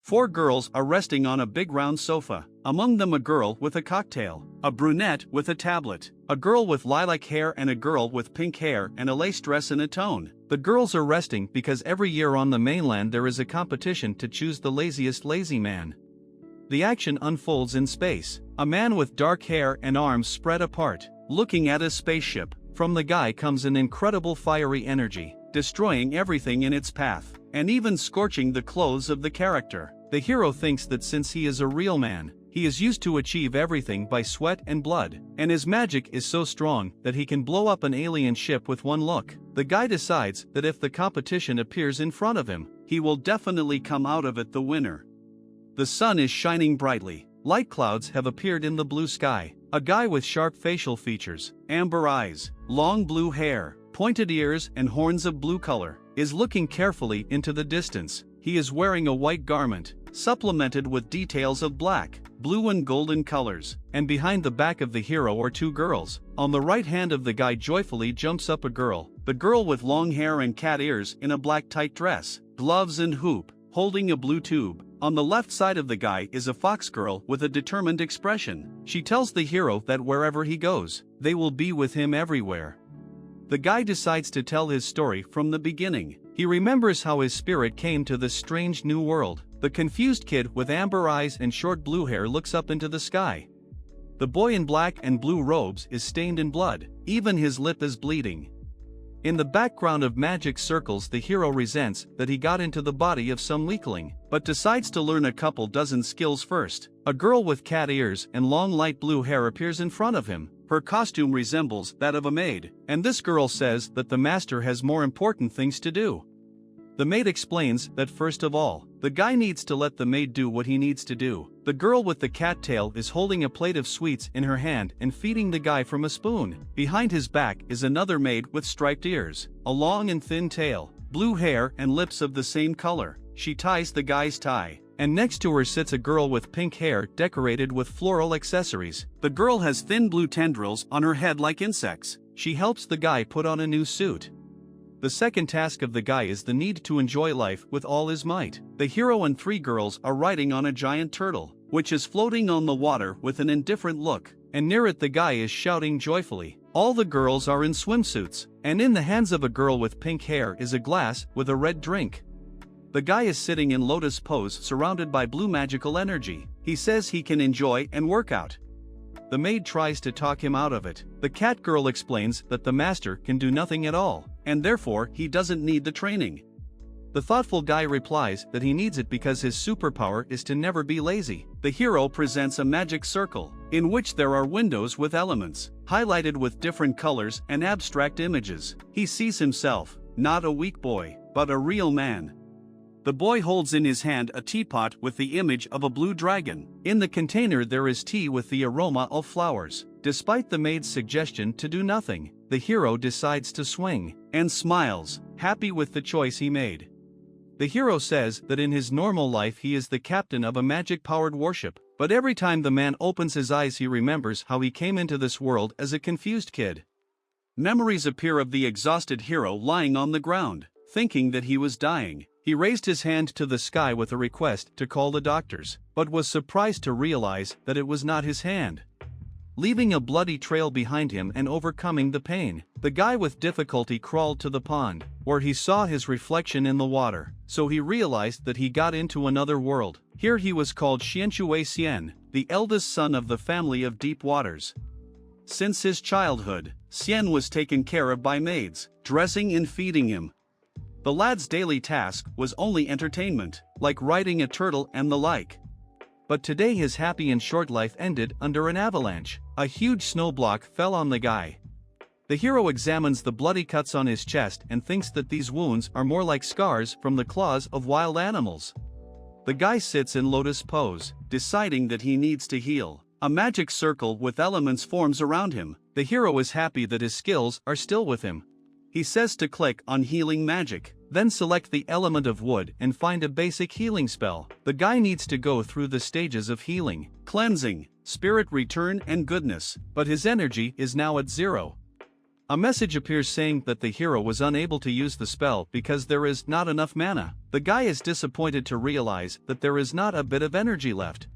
4 girls are resting on a big round sofa, among them a girl with a cocktail, a brunette with a tablet, a girl with lilac hair and a girl with pink hair and a lace dress in a tone. The girls are resting because every year on the mainland there is a competition to choose the laziest lazy man. The action unfolds in space. A man with dark hair and arms spread apart, looking at a spaceship. From the guy comes an incredible fiery energy, destroying everything in its path, and even scorching the clothes of the character. The hero thinks that since he is a real man, he is used to achieve everything by sweat and blood, and his magic is so strong that he can blow up an alien ship with one look. The guy decides that if the competition appears in front of him, he will definitely come out of it the winner. The sun is shining brightly. Light clouds have appeared in the blue sky. A guy with sharp facial features, amber eyes, long blue hair, pointed ears and horns of blue color, is looking carefully into the distance. He is wearing a white garment, supplemented with details of black, blue and golden colors, and behind the back of the hero are 2 girls. On the right hand of the guy joyfully jumps up a girl, the girl with long hair and cat ears in a black tight dress, gloves and hoop, holding a blue tube. On the left side of the guy is a fox girl with a determined expression. She tells the hero that wherever he goes, they will be with him everywhere. The guy decides to tell his story from the beginning. He remembers how his spirit came to this strange new world. The confused kid with amber eyes and short blue hair looks up into the sky. The boy in black and blue robes is stained in blood, even his lip is bleeding. In the background of magic circles, the hero resents that he got into the body of some weakling, but decides to learn a couple dozen skills first. A girl with cat ears and long light blue hair appears in front of him. Her costume resembles that of a maid, and this girl says that the master has more important things to do. The maid explains that first of all, the guy needs to let the maid do what he needs to do. The girl with the cat tail is holding a plate of sweets in her hand and feeding the guy from a spoon. Behind his back is another maid with striped ears, a long and thin tail, blue hair and lips of the same color. She ties the guy's tie, and next to her sits a girl with pink hair decorated with floral accessories. The girl has thin blue tendrils on her head like insects. She helps the guy put on a new suit. The second task of the guy is the need to enjoy life with all his might. The hero and 3 girls are riding on a giant turtle, which is floating on the water with an indifferent look, and near it the guy is shouting joyfully. All the girls are in swimsuits, and in the hands of a girl with pink hair is a glass with a red drink. The guy is sitting in lotus pose surrounded by blue magical energy. He says he can enjoy and work out. The maid tries to talk him out of it. The cat girl explains that the master can do nothing at all, and therefore he doesn't need the training. The thoughtful guy replies that he needs it because his superpower is to never be lazy. The hero presents a magic circle, in which there are windows with elements, highlighted with different colors and abstract images. He sees himself, not a weak boy, but a real man. The boy holds in his hand a teapot with the image of a blue dragon. In the container there is tea with the aroma of flowers. Despite the maid's suggestion to do nothing, the hero decides to swing, and smiles, happy with the choice he made. The hero says that in his normal life he is the captain of a magic-powered warship, but every time the man opens his eyes he remembers how he came into this world as a confused kid. Memories appear of the exhausted hero lying on the ground, thinking that he was dying. He raised his hand to the sky with a request to call the doctors, but was surprised to realize that it was not his hand. Leaving a bloody trail behind him and overcoming the pain, the guy with difficulty crawled to the pond, where he saw his reflection in the water, so he realized that he got into another world. Here he was called Xian, the eldest son of the family of deep waters. Since his childhood, Xian was taken care of by maids, dressing and feeding him. The lad's daily task was only entertainment, like riding a turtle and the like. But today his happy and short life ended under an avalanche. A huge snow block fell on the guy. The hero examines the bloody cuts on his chest and thinks that these wounds are more like scars from the claws of wild animals. The guy sits in lotus pose, deciding that he needs to heal. A magic circle with elements forms around him. The hero is happy that his skills are still with him. He says to click on healing magic, then select the element of wood and find a basic healing spell. The guy needs to go through the stages of healing, cleansing, spirit return and goodness, but his energy is now at 0. A message appears saying that the hero was unable to use the spell because there is not enough mana. The guy is disappointed to realize that there is not a bit of energy left.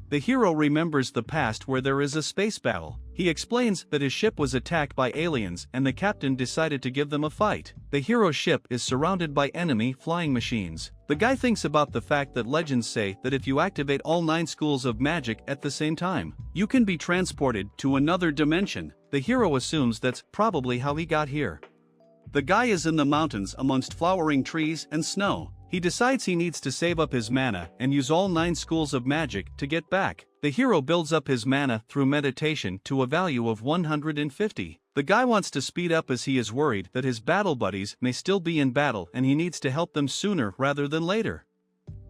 The hero remembers the past where there is a space battle. He explains that his ship was attacked by aliens and the captain decided to give them a fight. The hero's ship is surrounded by enemy flying machines. The guy thinks about the fact that legends say that if you activate all 9 schools of magic at the same time, you can be transported to another dimension. The hero assumes that's probably how he got here. The guy is in the mountains amongst flowering trees and snow. He decides he needs to save up his mana and use all 9 schools of magic to get back. The hero builds up his mana through meditation to a value of 150. The guy wants to speed up as he is worried that his battle buddies may still be in battle and he needs to help them sooner rather than later.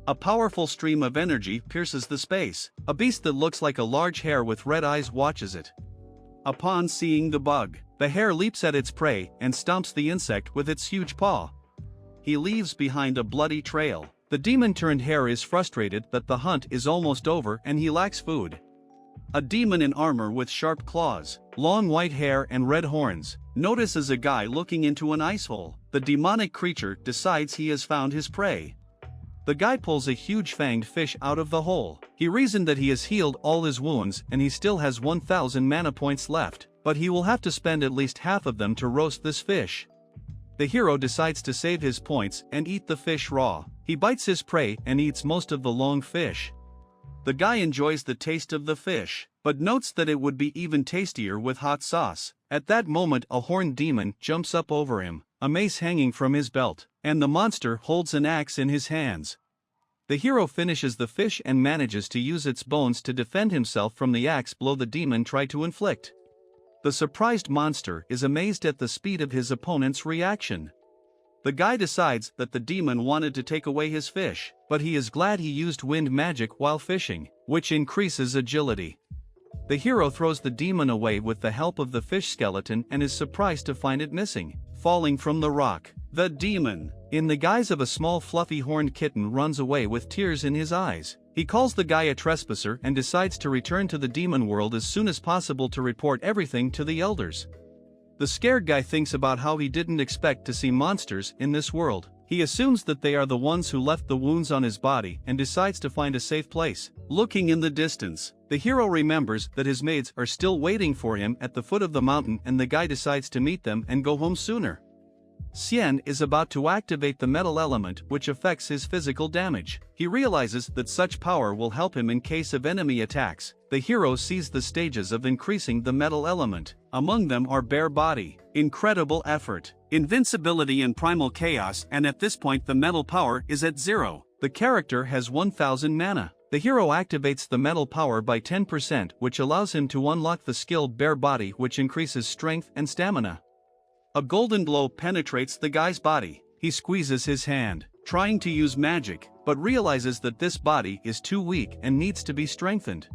A powerful stream of energy pierces the space. A beast that looks like a large hare with red eyes watches it. Upon seeing the bug, the hare leaps at its prey and stomps the insect with its huge paw. He leaves behind a bloody trail. The demon-turned hare is frustrated that the hunt is almost over and he lacks food. A demon in armor with sharp claws, long white hair and red horns, notices a guy looking into an ice hole. The demonic creature decides he has found his prey. The guy pulls a huge fanged fish out of the hole. He reasoned that he has healed all his wounds and he still has 1000 mana points left, but he will have to spend at least half of them to roast this fish. The hero decides to save his points and eat the fish raw. He bites his prey and eats most of the long fish. The guy enjoys the taste of the fish, but notes that it would be even tastier with hot sauce. At that moment a horned demon jumps up over him, a mace hanging from his belt, and the monster holds an axe in his hands. The hero finishes the fish and manages to use its bones to defend himself from the axe blow the demon tried to inflict. The surprised monster is amazed at the speed of his opponent's reaction. The guy decides that the demon wanted to take away his fish, but he is glad he used wind magic while fishing, which increases agility. The hero throws the demon away with the help of the fish skeleton and is surprised to find it missing, falling from the rock. The demon, in the guise of a small fluffy horned kitten, runs away with tears in his eyes. He calls the guy a trespasser and decides to return to the demon world as soon as possible to report everything to the elders. The scared guy thinks about how he didn't expect to see monsters in this world. He assumes that they are the ones who left the wounds on his body and decides to find a safe place. Looking in the distance, the hero remembers that his maids are still waiting for him at the foot of the mountain and the guy decides to meet them and go home sooner. Jian is about to activate the metal element which affects his physical damage. He realizes that such power will help him in case of enemy attacks. The hero sees the stages of increasing the metal element. Among them are bare body, incredible effort, invincibility and primal chaos, and at this point the metal power is at 0. The character has 1000 mana. The hero activates the metal power by 10%, which allows him to unlock the skill bare body, which increases strength and stamina. A golden blow penetrates the guy's body. He squeezes his hand, trying to use magic, but realizes that this body is too weak and needs to be strengthened.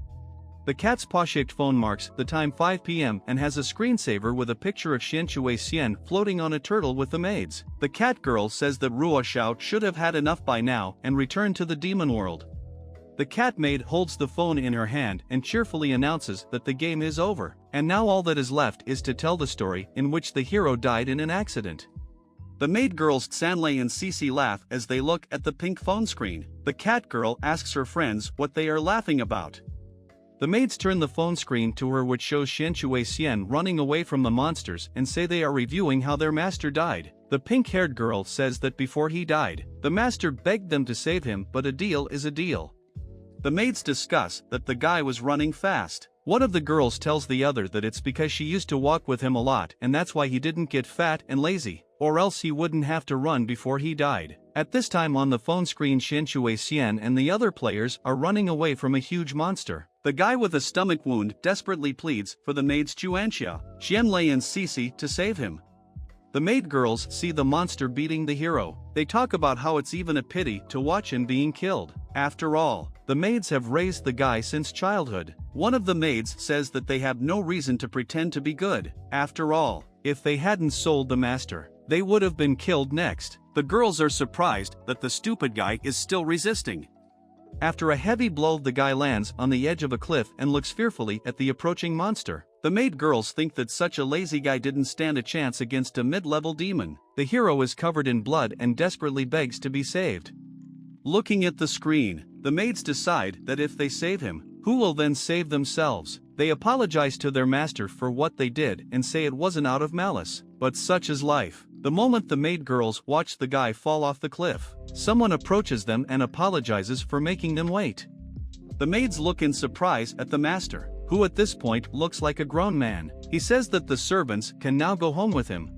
The cat's paw-shaped phone marks the time 5 p.m. and has a screensaver with a picture of Xianshui Xian floating on a turtle with the maids. The cat girl says that Ruo Xiao should have had enough by now and returned to the demon world. The cat maid holds the phone in her hand and cheerfully announces that the game is over, and now all that is left is to tell the story in which the hero died in an accident. The maid girls Sanlei and Cece laugh as they look at the pink phone screen. The cat girl asks her friends what they are laughing about. The maids turn the phone screen to her, which shows Xianshui Xian running away from the monsters, and say they are reviewing how their master died. The pink-haired girl says that before he died, the master begged them to save him, but a deal is a deal. The maids discuss that the guy was running fast. One of the girls tells the other that it's because she used to walk with him a lot and that's why he didn't get fat and lazy, or else he wouldn't have to run before he died. At this time on the phone screen, Xianshui Xian and the other players are running away from a huge monster. The guy with a stomach wound desperately pleads for the maids Chuanxia, Xianlei and Cece to save him. The maid girls see the monster beating the hero. They talk about how it's even a pity to watch him being killed. After all, the maids have raised the guy since childhood. One of the maids says that they have no reason to pretend to be good. After all, if they hadn't sold the master, they would have been killed next. The girls are surprised that the stupid guy is still resisting. After a heavy blow, the guy lands on the edge of a cliff and looks fearfully at the approaching monster. The maid girls think that such a lazy guy didn't stand a chance against a mid-level demon. The hero is covered in blood and desperately begs to be saved. Looking at the screen, the maids decide that if they save him, who will then save themselves? They apologize to their master for what they did and say it wasn't out of malice, but such is life. The moment the maid girls watch the guy fall off the cliff, someone approaches them and apologizes for making them wait. The maids look in surprise at the master, who at this point looks like a grown man. He says that the servants can now go home with him.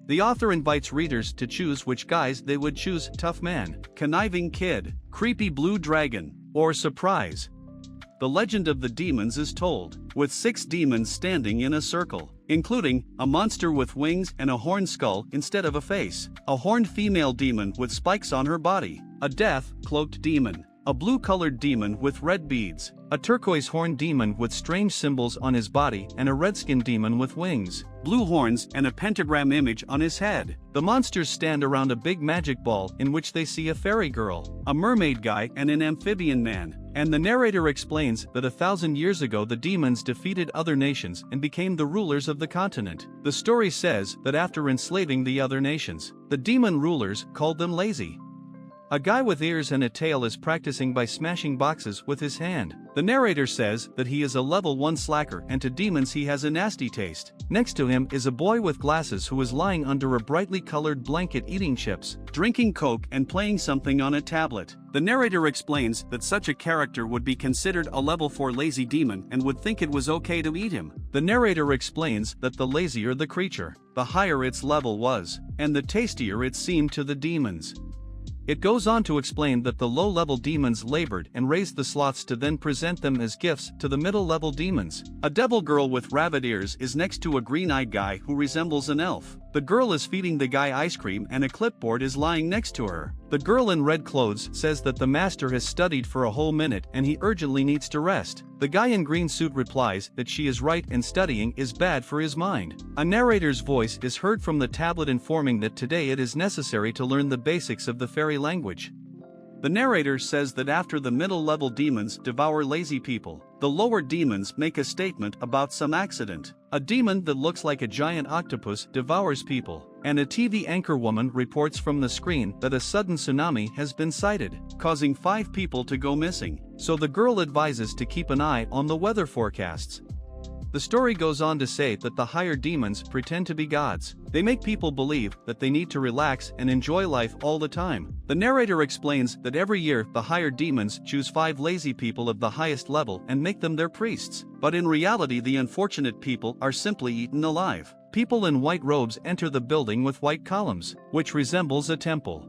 The author invites readers to choose which guys they would choose: tough man, conniving kid, creepy blue dragon, or surprise. The legend of the demons is told, with 6 demons standing in a circle, including a monster with wings and a horned skull instead of a face, a horned female demon with spikes on her body, a death-cloaked demon, a blue-colored demon with red beads, a turquoise horned demon with strange symbols on his body, and a red-skinned demon with wings, blue horns, and a pentagram image on his head. The monsters stand around a big magic ball in which they see a fairy girl, a mermaid guy, and an amphibian man. And the narrator explains that 1,000 years ago the demons defeated other nations and became the rulers of the continent. The story says that after enslaving the other nations, the demon rulers called them lazy. A guy with ears and a tail is practicing by smashing boxes with his hand. The narrator says that he is a level 1 slacker and to demons he has a nasty taste. Next to him is a boy with glasses who is lying under a brightly colored blanket eating chips, drinking Coke and playing something on a tablet. The narrator explains that such a character would be considered a level 4 lazy demon and would think it was okay to eat him. The narrator explains that the lazier the creature, the higher its level was, and the tastier it seemed to the demons. It goes on to explain that the low-level demons labored and raised the sloths to then present them as gifts to the middle-level demons. A devil girl with rabbit ears is next to a green-eyed guy who resembles an elf. The girl is feeding the guy ice cream and a clipboard is lying next to her. The girl in red clothes says that the master has studied for a whole minute and he urgently needs to rest. The guy in green suit replies that she is right and studying is bad for his mind. A narrator's voice is heard from the tablet informing that today it is necessary to learn the basics of the fairy language. The narrator says that after the middle-level demons devour lazy people, the lower demons make a statement about some accident. A demon that looks like a giant octopus devours people, and a TV anchor woman reports from the screen that a sudden tsunami has been sighted, causing 5 people to go missing. So the girl advises to keep an eye on the weather forecasts. The story goes on to say that the higher demons pretend to be gods. They make people believe that they need to relax and enjoy life all the time. The narrator explains that every year the higher demons choose 5 lazy people of the highest level and make them their priests. But in reality the unfortunate people are simply eaten alive. People in white robes enter the building with white columns, which resembles a temple.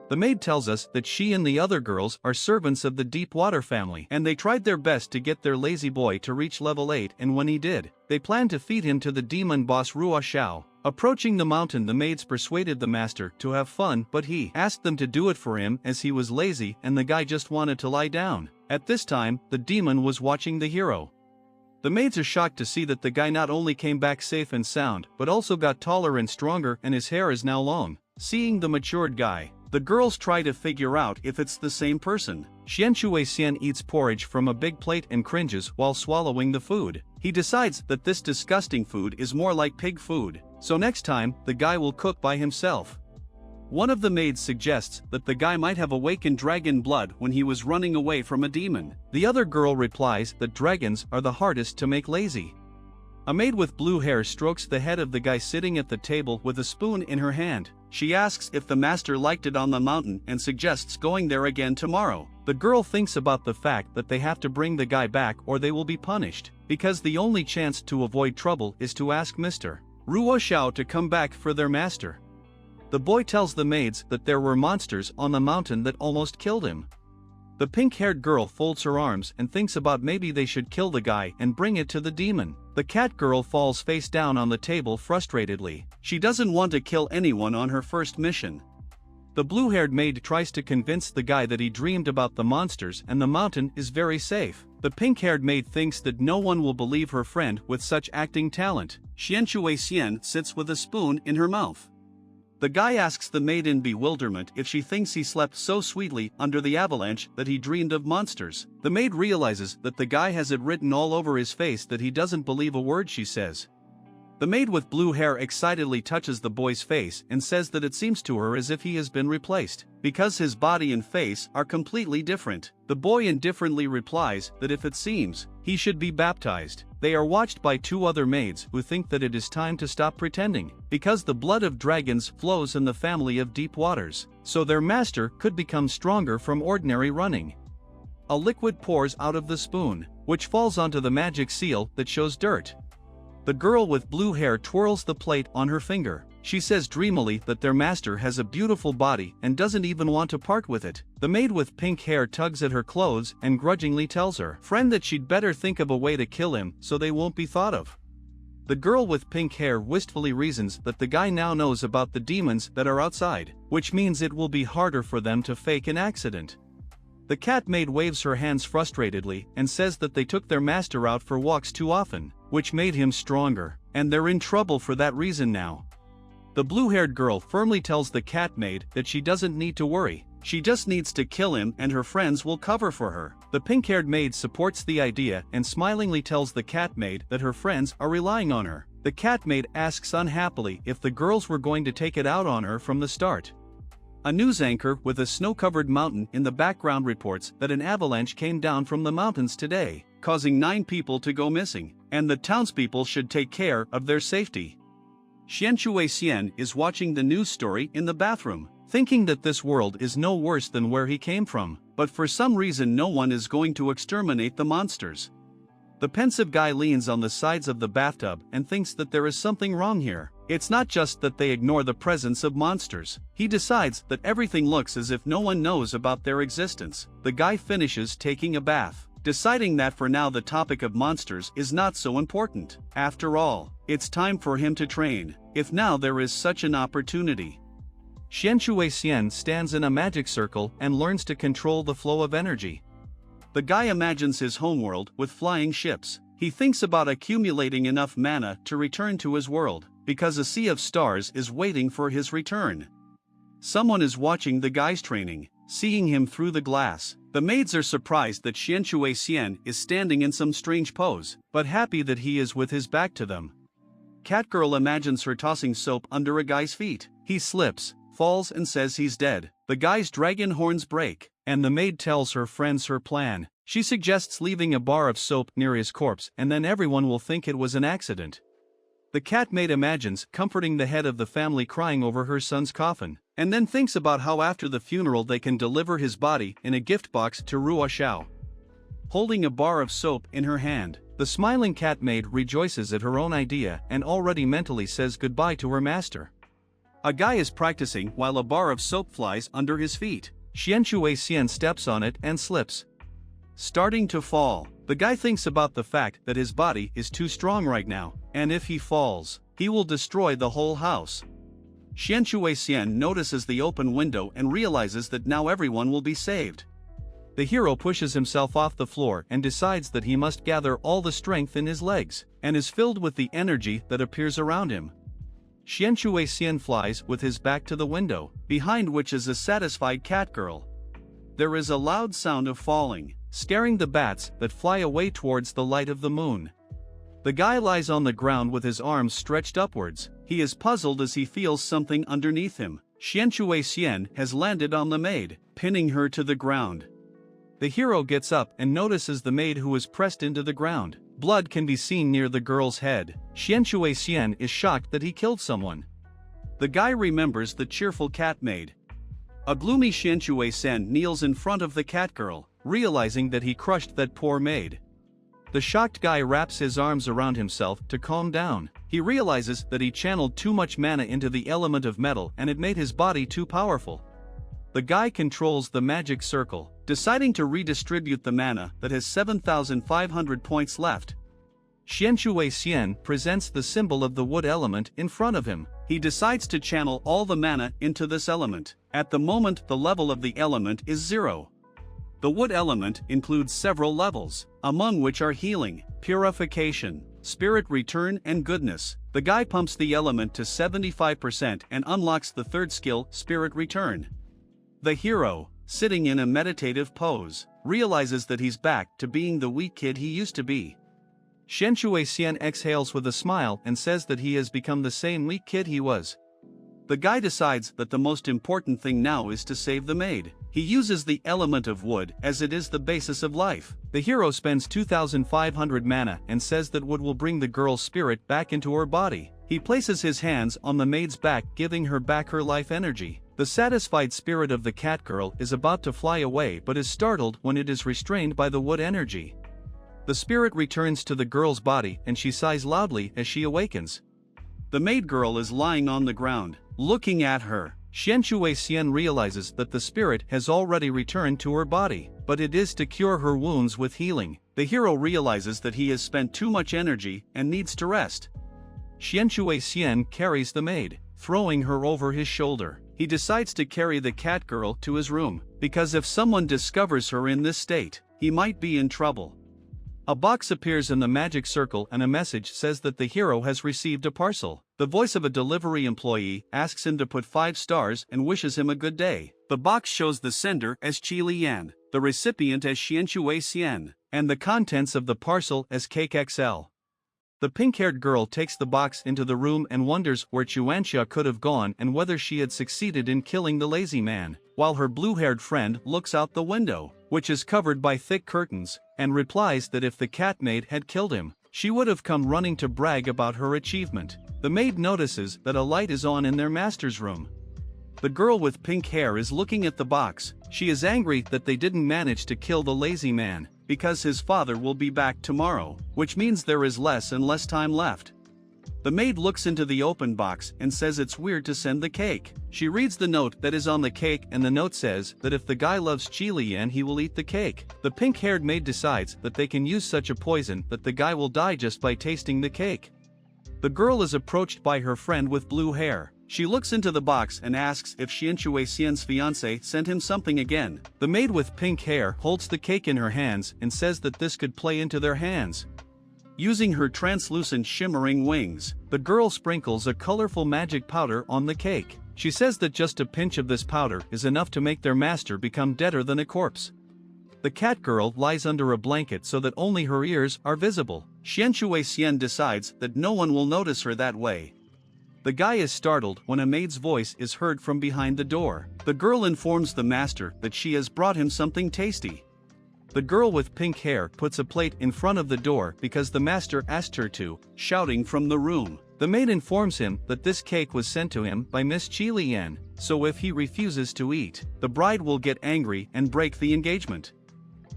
The maid tells us that she and the other girls are servants of the Deep Water family and they tried their best to get their lazy boy to reach level 8, and when he did, they planned to feed him to the demon boss Ruo Xiao. Approaching the mountain, the maids persuaded the master to have fun, but he asked them to do it for him as he was lazy and the guy just wanted to lie down. At this time, the demon was watching the hero. The maids are shocked to see that the guy not only came back safe and sound, but also got taller and stronger and his hair is now long. Seeing the matured guy, the girls try to figure out if it's the same person. Xian eats porridge from a big plate and cringes while swallowing the food. He decides that this disgusting food is more like pig food, so next time, the guy will cook by himself. One of the maids suggests that the guy might have awakened dragon blood when he was running away from a demon. The other girl replies that dragons are the hardest to make lazy. A maid with blue hair strokes the head of the guy sitting at the table with a spoon in her hand. She asks if the master liked it on the mountain and suggests going there again tomorrow. The girl thinks about the fact that they have to bring the guy back or they will be punished, because the only chance to avoid trouble is to ask Mr. Ruo Xiao to come back for their master. The boy tells the maids that there were monsters on the mountain that almost killed him. The pink-haired girl folds her arms and thinks about maybe they should kill the guy and bring it to the demon. The cat girl falls face down on the table frustratedly. She doesn't want to kill anyone on her first mission. The blue-haired maid tries to convince the guy that he dreamed about the monsters and the mountain is very safe. The pink-haired maid thinks that no one will believe her friend with such acting talent. Xian sits with a spoon in her mouth. The guy asks the maid in bewilderment if she thinks he slept so sweetly under the avalanche that he dreamed of monsters. The maid realizes that the guy has it written all over his face that he doesn't believe a word she says. The maid with blue hair excitedly touches the boy's face and says that it seems to her as if he has been replaced, because his body and face are completely different. The boy indifferently replies that if it seems, he should be baptized. They are watched by two other maids who think that it is time to stop pretending, because the blood of dragons flows in the family of deep waters, so their master could become stronger from ordinary running. A liquid pours out of the spoon, which falls onto the magic seal that shows dirt. The girl with blue hair twirls the plate on her finger. She says dreamily that their master has a beautiful body and doesn't even want to part with it. The maid with pink hair tugs at her clothes and grudgingly tells her friend that she'd better think of a way to kill him so they won't be thought of. The girl with pink hair wistfully reasons that the guy now knows about the demons that are outside, which means it will be harder for them to fake an accident. The cat maid waves her hands frustratedly and says that they took their master out for walks too often, which made him stronger, and they're in trouble for that reason now. The blue-haired girl firmly tells the cat maid that she doesn't need to worry, she just needs to kill him and her friends will cover for her. The pink-haired maid supports the idea and smilingly tells the cat maid that her friends are relying on her. The cat maid asks unhappily if the girls were going to take it out on her from the start. A news anchor with a snow-covered mountain in the background reports that an avalanche came down from the mountains today, causing 9 people to go missing, and the townspeople should take care of their safety. Xian is watching the news story in the bathroom, thinking that this world is no worse than where he came from, but for some reason no one is going to exterminate the monsters. The pensive guy leans on the sides of the bathtub and thinks that there is something wrong here. It's not just that they ignore the presence of monsters. He decides that everything looks as if no one knows about their existence. The guy finishes taking a bath, deciding that for now the topic of monsters is not so important. After all, it's time for him to train, if now there is such an opportunity. Xian stands in a magic circle and learns to control the flow of energy. The guy imagines his homeworld with flying ships. He thinks about accumulating enough mana to return to his world, because a sea of stars is waiting for his return. Someone is watching the guy's training, seeing him through the glass. The maids are surprised that Xian is standing in some strange pose, but happy that he is with his back to them. Catgirl imagines her tossing soap under a guy's feet. He slips, falls and says he's dead. The guy's dragon horns break, and the maid tells her friends her plan. She suggests leaving a bar of soap near his corpse and then everyone will think it was an accident. The cat maid imagines comforting the head of the family crying over her son's coffin, and then thinks about how after the funeral they can deliver his body in a gift box to Ruo Xiao. Holding a bar of soap in her hand, the smiling cat maid rejoices at her own idea and already mentally says goodbye to her master. A guy is practicing while a bar of soap flies under his feet. Xian steps on it and slips, starting to fall. The guy thinks about the fact that his body is too strong right now, and if he falls, he will destroy the whole house. Xian notices the open window and realizes that now everyone will be saved. The hero pushes himself off the floor and decides that he must gather all the strength in his legs, and is filled with the energy that appears around him. Xian flies with his back to the window, behind which is a satisfied catgirl. There is a loud sound of falling, scaring the bats that fly away towards the light of the moon. The guy lies on the ground with his arms stretched upwards. He is puzzled as he feels something underneath him. Xian has landed on the maid, pinning her to the ground. The hero gets up and notices the maid who is pressed into the ground. Blood can be seen near the girl's head. Xian is shocked that he killed someone. The guy remembers the cheerful cat maid. A gloomy Xian kneels in front of the catgirl, realizing that he crushed that poor maid. The shocked guy wraps his arms around himself to calm down. He realizes that he channeled too much mana into the element of metal and it made his body too powerful. The guy controls the magic circle, deciding to redistribute the mana that has 7,500 points left. Xian presents the symbol of the wood element in front of him. He decides to channel all the mana into this element. At the moment, the level of the element is 0. The wood element includes several levels, among which are healing, purification, spirit return and goodness. The guy pumps the element to 75% and unlocks the third skill, spirit return. The hero, sitting in a meditative pose, realizes that he's back to being the weak kid he used to be. Xianxue Xian exhales with a smile and says that he has become the same weak kid he was. The guy decides that the most important thing now is to save the maid. He uses the element of wood as it is the basis of life. The hero spends 2,500 mana and says that wood will bring the girl's spirit back into her body. He places his hands on the maid's back, giving her back her life energy. The satisfied spirit of the cat girl is about to fly away but is startled when it is restrained by the wood energy. The spirit returns to the girl's body and she sighs loudly as she awakens. The maid girl is lying on the ground, looking at her. Xianxue Xian realizes that the spirit has already returned to her body, but it is to cure her wounds with healing. The hero realizes that he has spent too much energy and needs to rest. Xianxue Xian carries the maid, throwing her over his shoulder. He decides to carry the cat girl to his room, because if someone discovers her in this state, he might be in trouble. A box appears in the magic circle and a message says that the hero has received a parcel. The voice of a delivery employee asks him to put 5 stars and wishes him a good day. The box shows the sender as Qi Lian, the recipient as Xianxue Xian, and the contents of the parcel as Cake XL. The pink-haired girl takes the box into the room and wonders where Chuanxia could have gone and whether she had succeeded in killing the lazy man, while her blue-haired friend looks out the window, which is covered by thick curtains, and replies that if the cat maid had killed him, she would have come running to brag about her achievement. The maid notices that a light is on in their master's room. The girl with pink hair is looking at the box. She is angry that they didn't manage to kill the lazy man, because his father will be back tomorrow, which means there is less and less time left. The maid looks into the open box and says it's weird to send the cake. She reads the note that is on the cake and the note says that if the guy loves Qi Lian he will eat the cake. The pink-haired maid decides that they can use such a poison that the guy will die just by tasting the cake. The girl is approached by her friend with blue hair. She looks into the box and asks if Xianxue Xian's fiancé sent him something again. The maid with pink hair holds the cake in her hands and says that this could play into their hands. Using her translucent shimmering wings, the girl sprinkles a colorful magic powder on the cake. She says that just a pinch of this powder is enough to make their master become deader than a corpse. The cat girl lies under a blanket so that only her ears are visible. Xianxue Xian decides that no one will notice her that way. The guy is startled when a maid's voice is heard from behind the door. The girl informs the master that she has brought him something tasty. The girl with pink hair puts a plate in front of the door because the master asked her to, shouting from the room. The maid informs him that this cake was sent to him by Miss Qi Lian, so if he refuses to eat, the bride will get angry and break the engagement.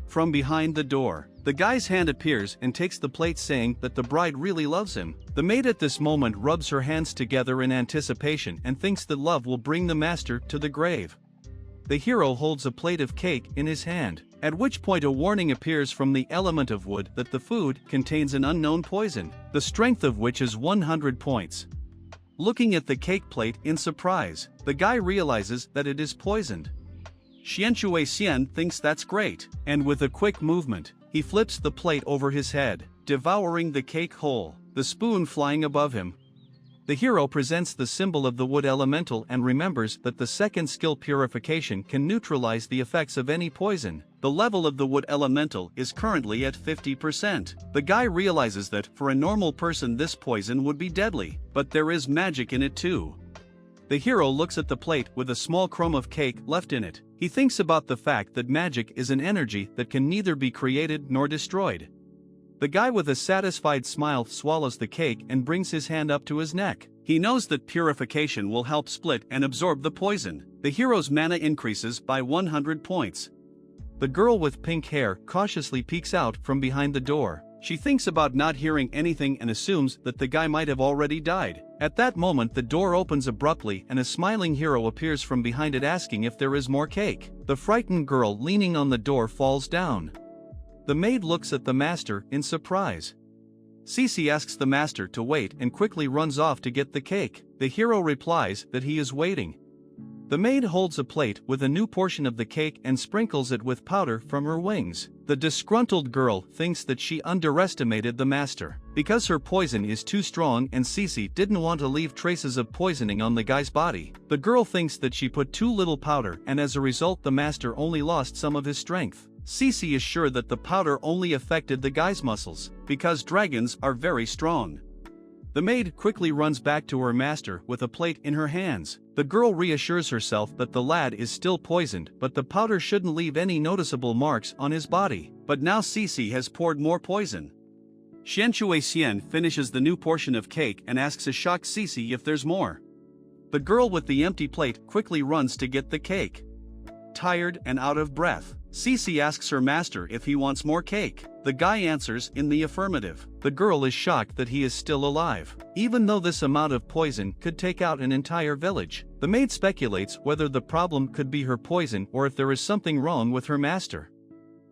From behind the door, the guy's hand appears and takes the plate saying that the bride really loves him. The maid at this moment rubs her hands together in anticipation and thinks that love will bring the master to the grave. The hero holds a plate of cake in his hand, at which point a warning appears from the element of wood that the food contains an unknown poison, the strength of which is 100 points. Looking at the cake plate in surprise, the guy realizes that it is poisoned. Xianxue Xian thinks that's great, and with a quick movement, he flips the plate over his head, devouring the cake whole, the spoon flying above him. The hero presents the symbol of the wood elemental and remembers that the second skill purification can neutralize the effects of any poison. The level of the wood elemental is currently at 50%. The guy realizes that for a normal person this poison would be deadly, but there is magic in it too. The hero looks at the plate with a small crumb of cake left in it. He thinks about the fact that magic is an energy that can neither be created nor destroyed. The guy with a satisfied smile swallows the cake and brings his hand up to his neck. He knows that purification will help split and absorb the poison. The hero's mana increases by 100 points. The girl with pink hair cautiously peeks out from behind the door. She thinks about not hearing anything and assumes that the guy might have already died. At that moment the door opens abruptly and a smiling hero appears from behind it asking if there is more cake. The frightened girl leaning on the door falls down. The maid looks at the master in surprise. Cece asks the master to wait and quickly runs off to get the cake. The hero replies that he is waiting. The maid holds a plate with a new portion of the cake and sprinkles it with powder from her wings. The disgruntled girl thinks that she underestimated the master, because her poison is too strong and Cece didn't want to leave traces of poisoning on the guy's body. The girl thinks that she put too little powder and as a result the master only lost some of his strength. Cece is sure that the powder only affected the guy's muscles, because dragons are very strong. The maid quickly runs back to her master with a plate in her hands. The girl reassures herself that the lad is still poisoned, but the powder shouldn't leave any noticeable marks on his body. But now Cece has poured more poison. Xian finishes the new portion of cake and asks a shocked Cece if there's more. The girl with the empty plate quickly runs to get the cake. Tired and out of breath, Cece asks her master if he wants more cake. The guy answers in the affirmative. The girl is shocked that he is still alive, even though this amount of poison could take out an entire village. The maid speculates whether the problem could be her poison or if there is something wrong with her master.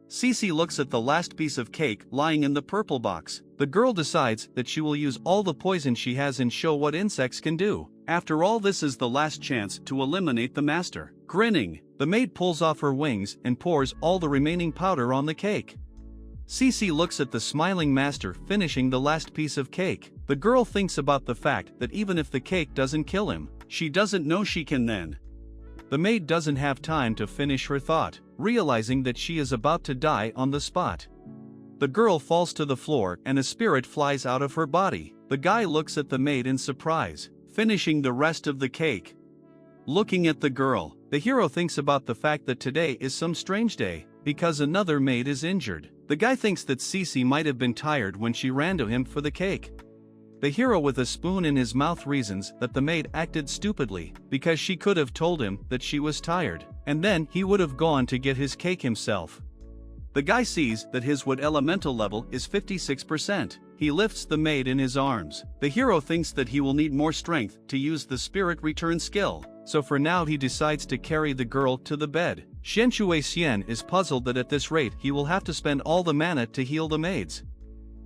Cece looks at the last piece of cake lying in the purple box. The girl decides that she will use all the poison she has and show what insects can do. After all, this is the last chance to eliminate the master. Grinning, the maid pulls off her wings and pours all the remaining powder on the cake. Cece looks at the smiling master finishing the last piece of cake. The girl thinks about the fact that even if the cake doesn't kill him, she doesn't know she can then. The maid doesn't have time to finish her thought, realizing that she is about to die on the spot. The girl falls to the floor and a spirit flies out of her body. The guy looks at the maid in surprise, finishing the rest of the cake. Looking at the girl, the hero thinks about the fact that today is some strange day, because another maid is injured. The guy thinks that Cece might have been tired when she ran to him for the cake. The hero with a spoon in his mouth reasons that the maid acted stupidly, because she could have told him that she was tired, and then he would have gone to get his cake himself. The guy sees that his wood elemental level is 56%. He lifts the maid in his arms. The hero thinks that he will need more strength to use the spirit return skill, so for now he decides to carry the girl to the bed. Xian is puzzled that at this rate he will have to spend all the mana to heal the maids.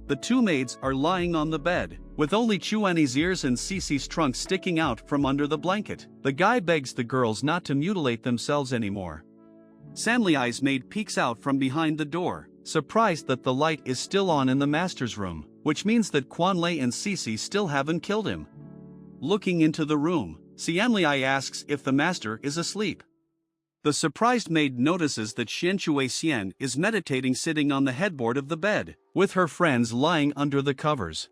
The two maids are lying on the bed, with only Chuan's ears and Cece's trunk sticking out from under the blanket. The guy begs the girls not to mutilate themselves anymore. Sanliai's maid peeks out from behind the door, surprised that the light is still on in the master's room, which means that Quanlei and Cece still haven't killed him. Looking into the room, Sanliai asks if the master is asleep. The surprised maid notices that Xian is meditating sitting on the headboard of the bed, with her friends lying under the covers.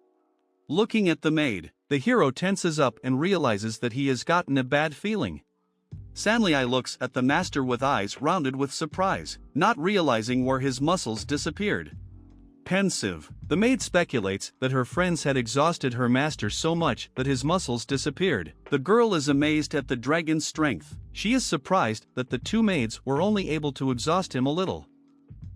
Looking at the maid, the hero tenses up and realizes that he has gotten a bad feeling. Sanliai looks at the master with eyes rounded with surprise, not realizing where his muscles disappeared. Pensive, the maid speculates that her friends had exhausted her master so much that his muscles disappeared. The girl is amazed at the dragon's strength. She is surprised that the two maids were only able to exhaust him a little.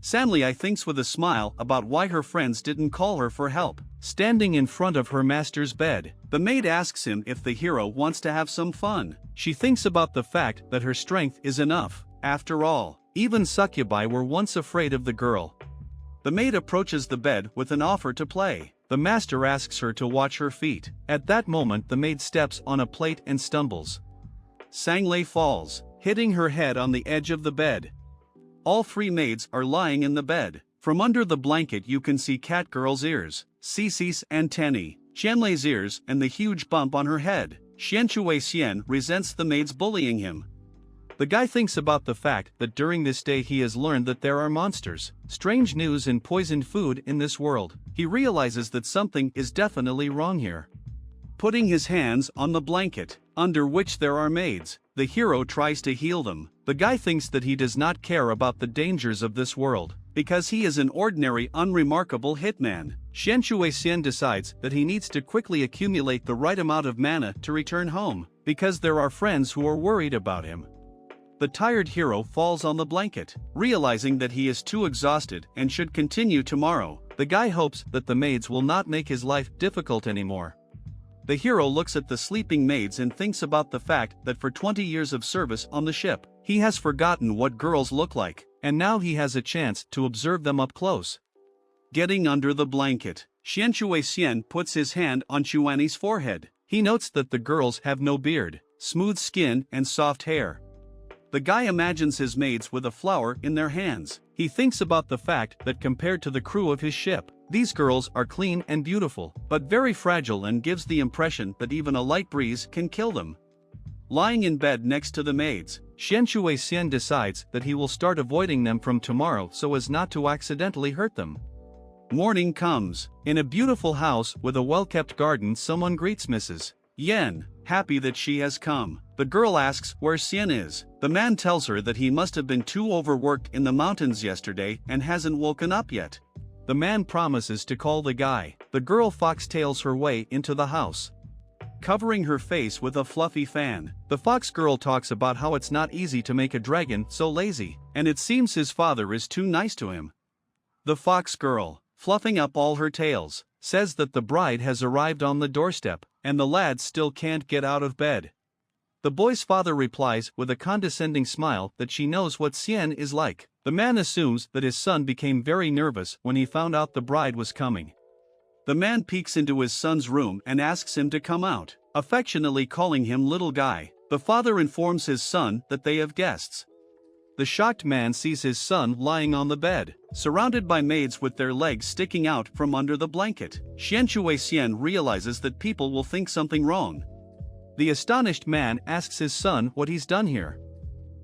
Sanliai thinks with a smile about why her friends didn't call her for help. Standing in front of her master's bed, the maid asks him if the hero wants to have some fun. She thinks about the fact that her strength is enough. After all, even succubi were once afraid of the girl. The maid approaches the bed with an offer to play. The master asks her to watch her feet. At that moment the maid steps on a plate and stumbles. Sanglei falls, hitting her head on the edge of the bed. All three maids are lying in the bed. From under the blanket you can see Catgirl's ears, Cece's antennae, Qianlei's ears and the huge bump on her head. Xian resents the maids bullying him. The guy thinks about the fact that during this day he has learned that there are monsters, strange news and poisoned food in this world. He realizes that something is definitely wrong here. Putting his hands on the blanket, under which there are maids, the hero tries to heal them. The guy thinks that he does not care about the dangers of this world, because he is an ordinary unremarkable hitman. Xian decides that he needs to quickly accumulate the right amount of mana to return home, because there are friends who are worried about him. The tired hero falls on the blanket, realizing that he is too exhausted and should continue tomorrow. The guy hopes that the maids will not make his life difficult anymore. The hero looks at the sleeping maids and thinks about the fact that for 20 years of service on the ship, he has forgotten what girls look like, and now he has a chance to observe them up close. Getting under the blanket, Xian puts his hand on Chuani's forehead. He notes that the girls have no beard. smooth skin and soft hair. The guy imagines his maids with a flower in their hands. He thinks about the fact that compared to the crew of his ship, these girls are clean and beautiful, but very fragile, and gives the impression that even a light breeze can kill them. Lying in bed next to the maids, Xian decides that he will start avoiding them from tomorrow so as not to accidentally hurt them. Morning comes. In a beautiful house with a well-kept garden, someone greets Mrs. Yen, happy that she has come. The girl asks where Xian is. The man tells her that he must have been too overworked in the mountains yesterday and hasn't woken up yet. The man promises to call the guy. The girl foxtails her way into the house, covering her face with a fluffy fan. The fox girl talks about how it's not easy to make a dragon so lazy, and it seems his father is too nice to him. The fox girl, fluffing up all her tails, says that the bride has arrived on the doorstep, and the lad still can't get out of bed. The boy's father replies with a condescending smile that she knows what Xian is like. The man assumes that his son became very nervous when he found out the bride was coming. The man peeks into his son's room and asks him to come out, affectionately calling him little guy. The father informs his son that they have guests. The shocked man sees his son lying on the bed, surrounded by maids with their legs sticking out from under the blanket. Xian realizes that people will think something wrong. The astonished man asks his son what he's done here.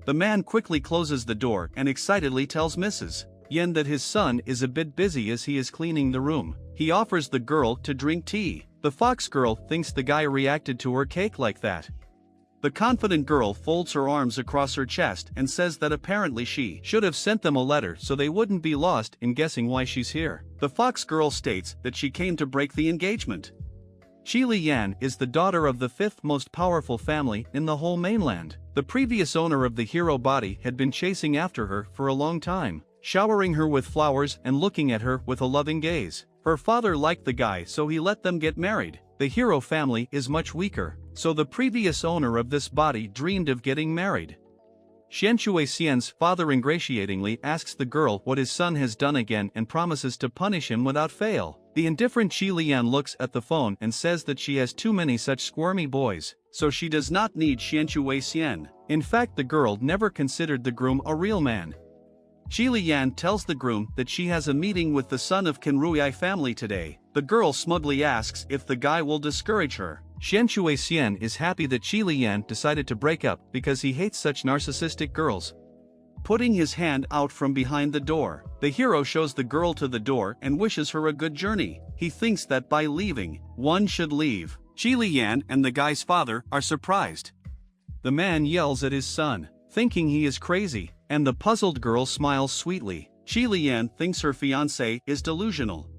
The man quickly closes the door and excitedly tells Mrs. Yen that his son is a bit busy as he is cleaning the room. He offers the girl to drink tea. The fox girl thinks the guy reacted to her cake like that. The confident girl folds her arms across her chest and says that apparently she should have sent them a letter so they wouldn't be lost in guessing why she's here. The fox girl states that she came to break the engagement. Yan is the daughter of the fifth most powerful family in the whole mainland. The previous owner of the hero body had been chasing after her for a long time, showering her with flowers and looking at her with a loving gaze. Her father liked the guy, so he let them get married. The hero family is much weaker, so the previous owner of this body dreamed of getting married. Xian's father ingratiatingly asks the girl what his son has done again and promises to punish him without fail. The indifferent Yan looks at the phone and says that she has too many such squirmy boys, so she does not need Xian. In fact, the girl never considered the groom a real man. Yan tells the groom that she has a meeting with the son of Kenrui family today. The girl smugly asks if the guy will discourage her. Xian is happy that Yan decided to break up because he hates such narcissistic girls. Putting his hand out from behind the door, the hero shows the girl to the door and wishes her a good journey. He thinks that by leaving, one should leave. Yan and the guy's father are surprised. The man yells at his son, thinking he is crazy, and the puzzled girl smiles sweetly. Yan thinks her fiancé is delusional,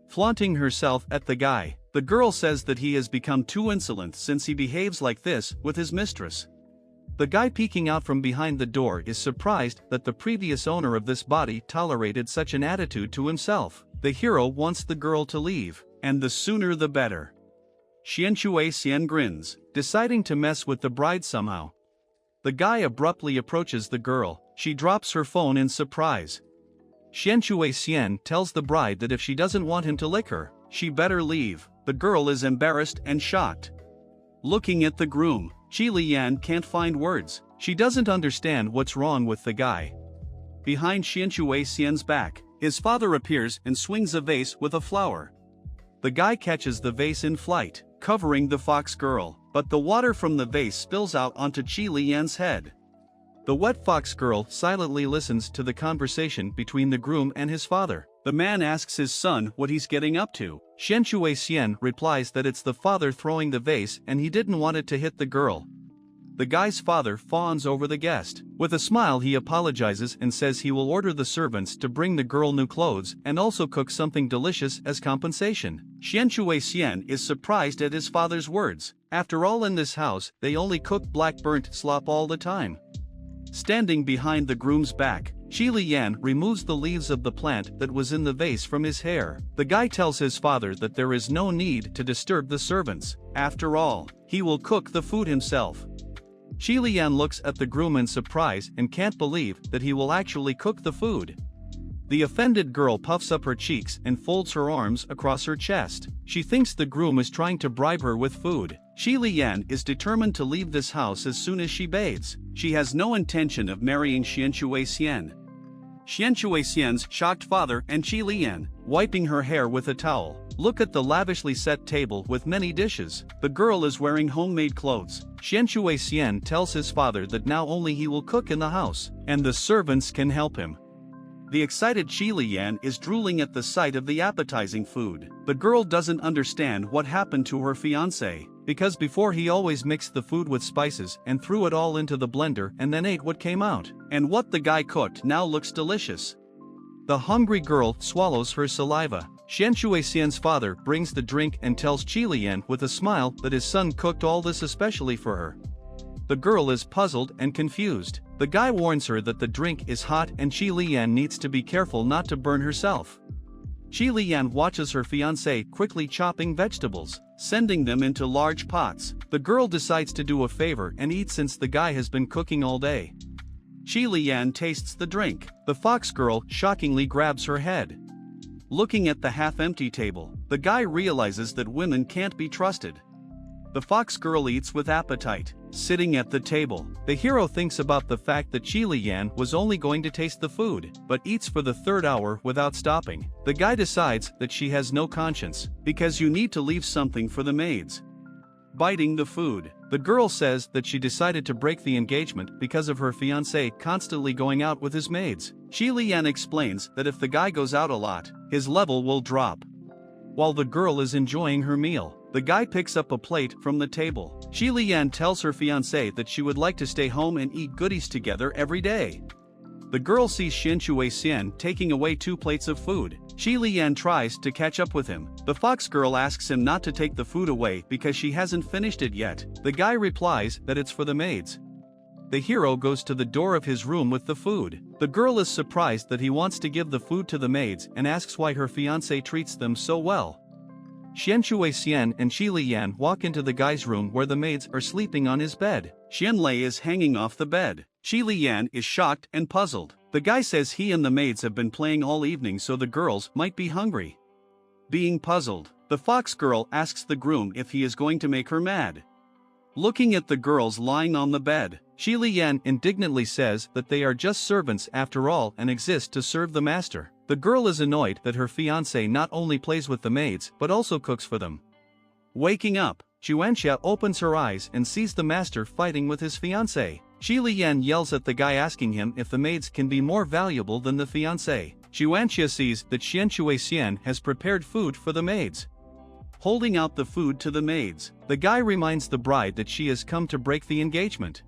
flaunting herself at the guy. The girl says that he has become too insolent since he behaves like this with his mistress. The guy peeking out from behind the door is surprised that the previous owner of this body tolerated such an attitude to himself. The hero wants the girl to leave, and the sooner the better. Xian grins, deciding to mess with the bride somehow. The guy abruptly approaches the girl. She drops her phone in surprise. Xian tells the bride that if she doesn't want him to lick her, she better leave. The girl is embarrassed and shocked. Looking at the groom, Yan can't find words. She doesn't understand what's wrong with the guy. Behind Xian's back, his father appears and swings a vase with a flower. The guy catches the vase in flight, covering the fox girl, but the water from the vase spills out onto Yan's head. The wet fox girl silently listens to the conversation between the groom and his father. The man asks his son what he's getting up to. Xian replies that it's the father throwing the vase and he didn't want it to hit the girl. The guy's father fawns over the guest. With a smile, he apologizes and says he will order the servants to bring the girl new clothes and also cook something delicious as compensation. Xian is surprised at his father's words. After all, in this house, they only cook black burnt slop all the time. Standing behind the groom's back, Yan removes the leaves of the plant that was in the vase from his hair. The guy tells his father that there is no need to disturb the servants. After all, he will cook the food himself. Yan looks at the groom in surprise and can't believe that he will actually cook the food. The offended girl puffs up her cheeks and folds her arms across her chest. She thinks the groom is trying to bribe her with food. Shi Liyan is determined to leave this house as soon as she bathes. She has no intention of marrying Xianshui Xian. Xianshui Xian's shocked father and Shi Liyan, wiping her hair with a towel, look at the lavishly set table with many dishes. The girl is wearing homemade clothes. Xianshui Xian tells his father that now only he will cook in the house, and the servants can help him. The excited Shi Liyan is drooling at the sight of the appetizing food. The girl doesn't understand what happened to her fiancé, because before he always mixed the food with spices and threw it all into the blender and then ate what came out. And what the guy cooked now looks delicious. The hungry girl swallows her saliva. Xianshui Xian's father brings the drink and tells Shi Liyan with a smile that his son cooked all this especially for her. The girl is puzzled and confused. The guy warns her that the drink is hot and Shi Liyan needs to be careful not to burn herself. Shi Liyan watches her fiancé quickly chopping vegetables, sending them into large pots. The girl decides to do a favor and eat since the guy has been cooking all day. Shi Liyan tastes the drink. The fox girl shockingly grabs her head. Looking at the half-empty table, the guy realizes that women can't be trusted. The fox girl eats with appetite. Sitting at the table, the hero thinks about the fact that Shi Liyan was only going to taste the food, but eats for the third hour without stopping. The guy decides that she has no conscience, because you need to leave something for the maids. Biting the food, the girl says that she decided to break the engagement because of her fiancé constantly going out with his maids. Shi Liyan explains that if the guy goes out a lot, his level will drop. While the girl is enjoying her meal, the guy picks up a plate from the table. Shi Liyan tells her fiancé that she would like to stay home and eat goodies together every day. The girl sees Xianshui Xian taking away 2 plates of food. Shi Liyan tries to catch up with him. The fox girl asks him not to take the food away because she hasn't finished it yet. The guy replies that it's for the maids. The hero goes to the door of his room with the food. The girl is surprised that he wants to give the food to the maids and asks why her fiancé treats them so well. Xianshui Xian and Shi Liyan walk into the guy's room where the maids are sleeping on his bed. Xianlei is hanging off the bed. Shi Liyan is shocked and puzzled. The guy says he and the maids have been playing all evening so the girls might be hungry. Being puzzled, the fox girl asks the groom if he is going to make her mad. Looking at the girls lying on the bed, Shi Liyan indignantly says that they are just servants after all and exist to serve the master. The girl is annoyed that her fiancé not only plays with the maids but also cooks for them. Waking up, Xuanxia opens her eyes and sees the master fighting with his fiancé. Shi Liyan yells at the guy asking him if the maids can be more valuable than the fiancé. Xuanxia sees that Xianshui Xian has prepared food for the maids. Holding out the food to the maids, the guy reminds the bride that she has come to break the engagement.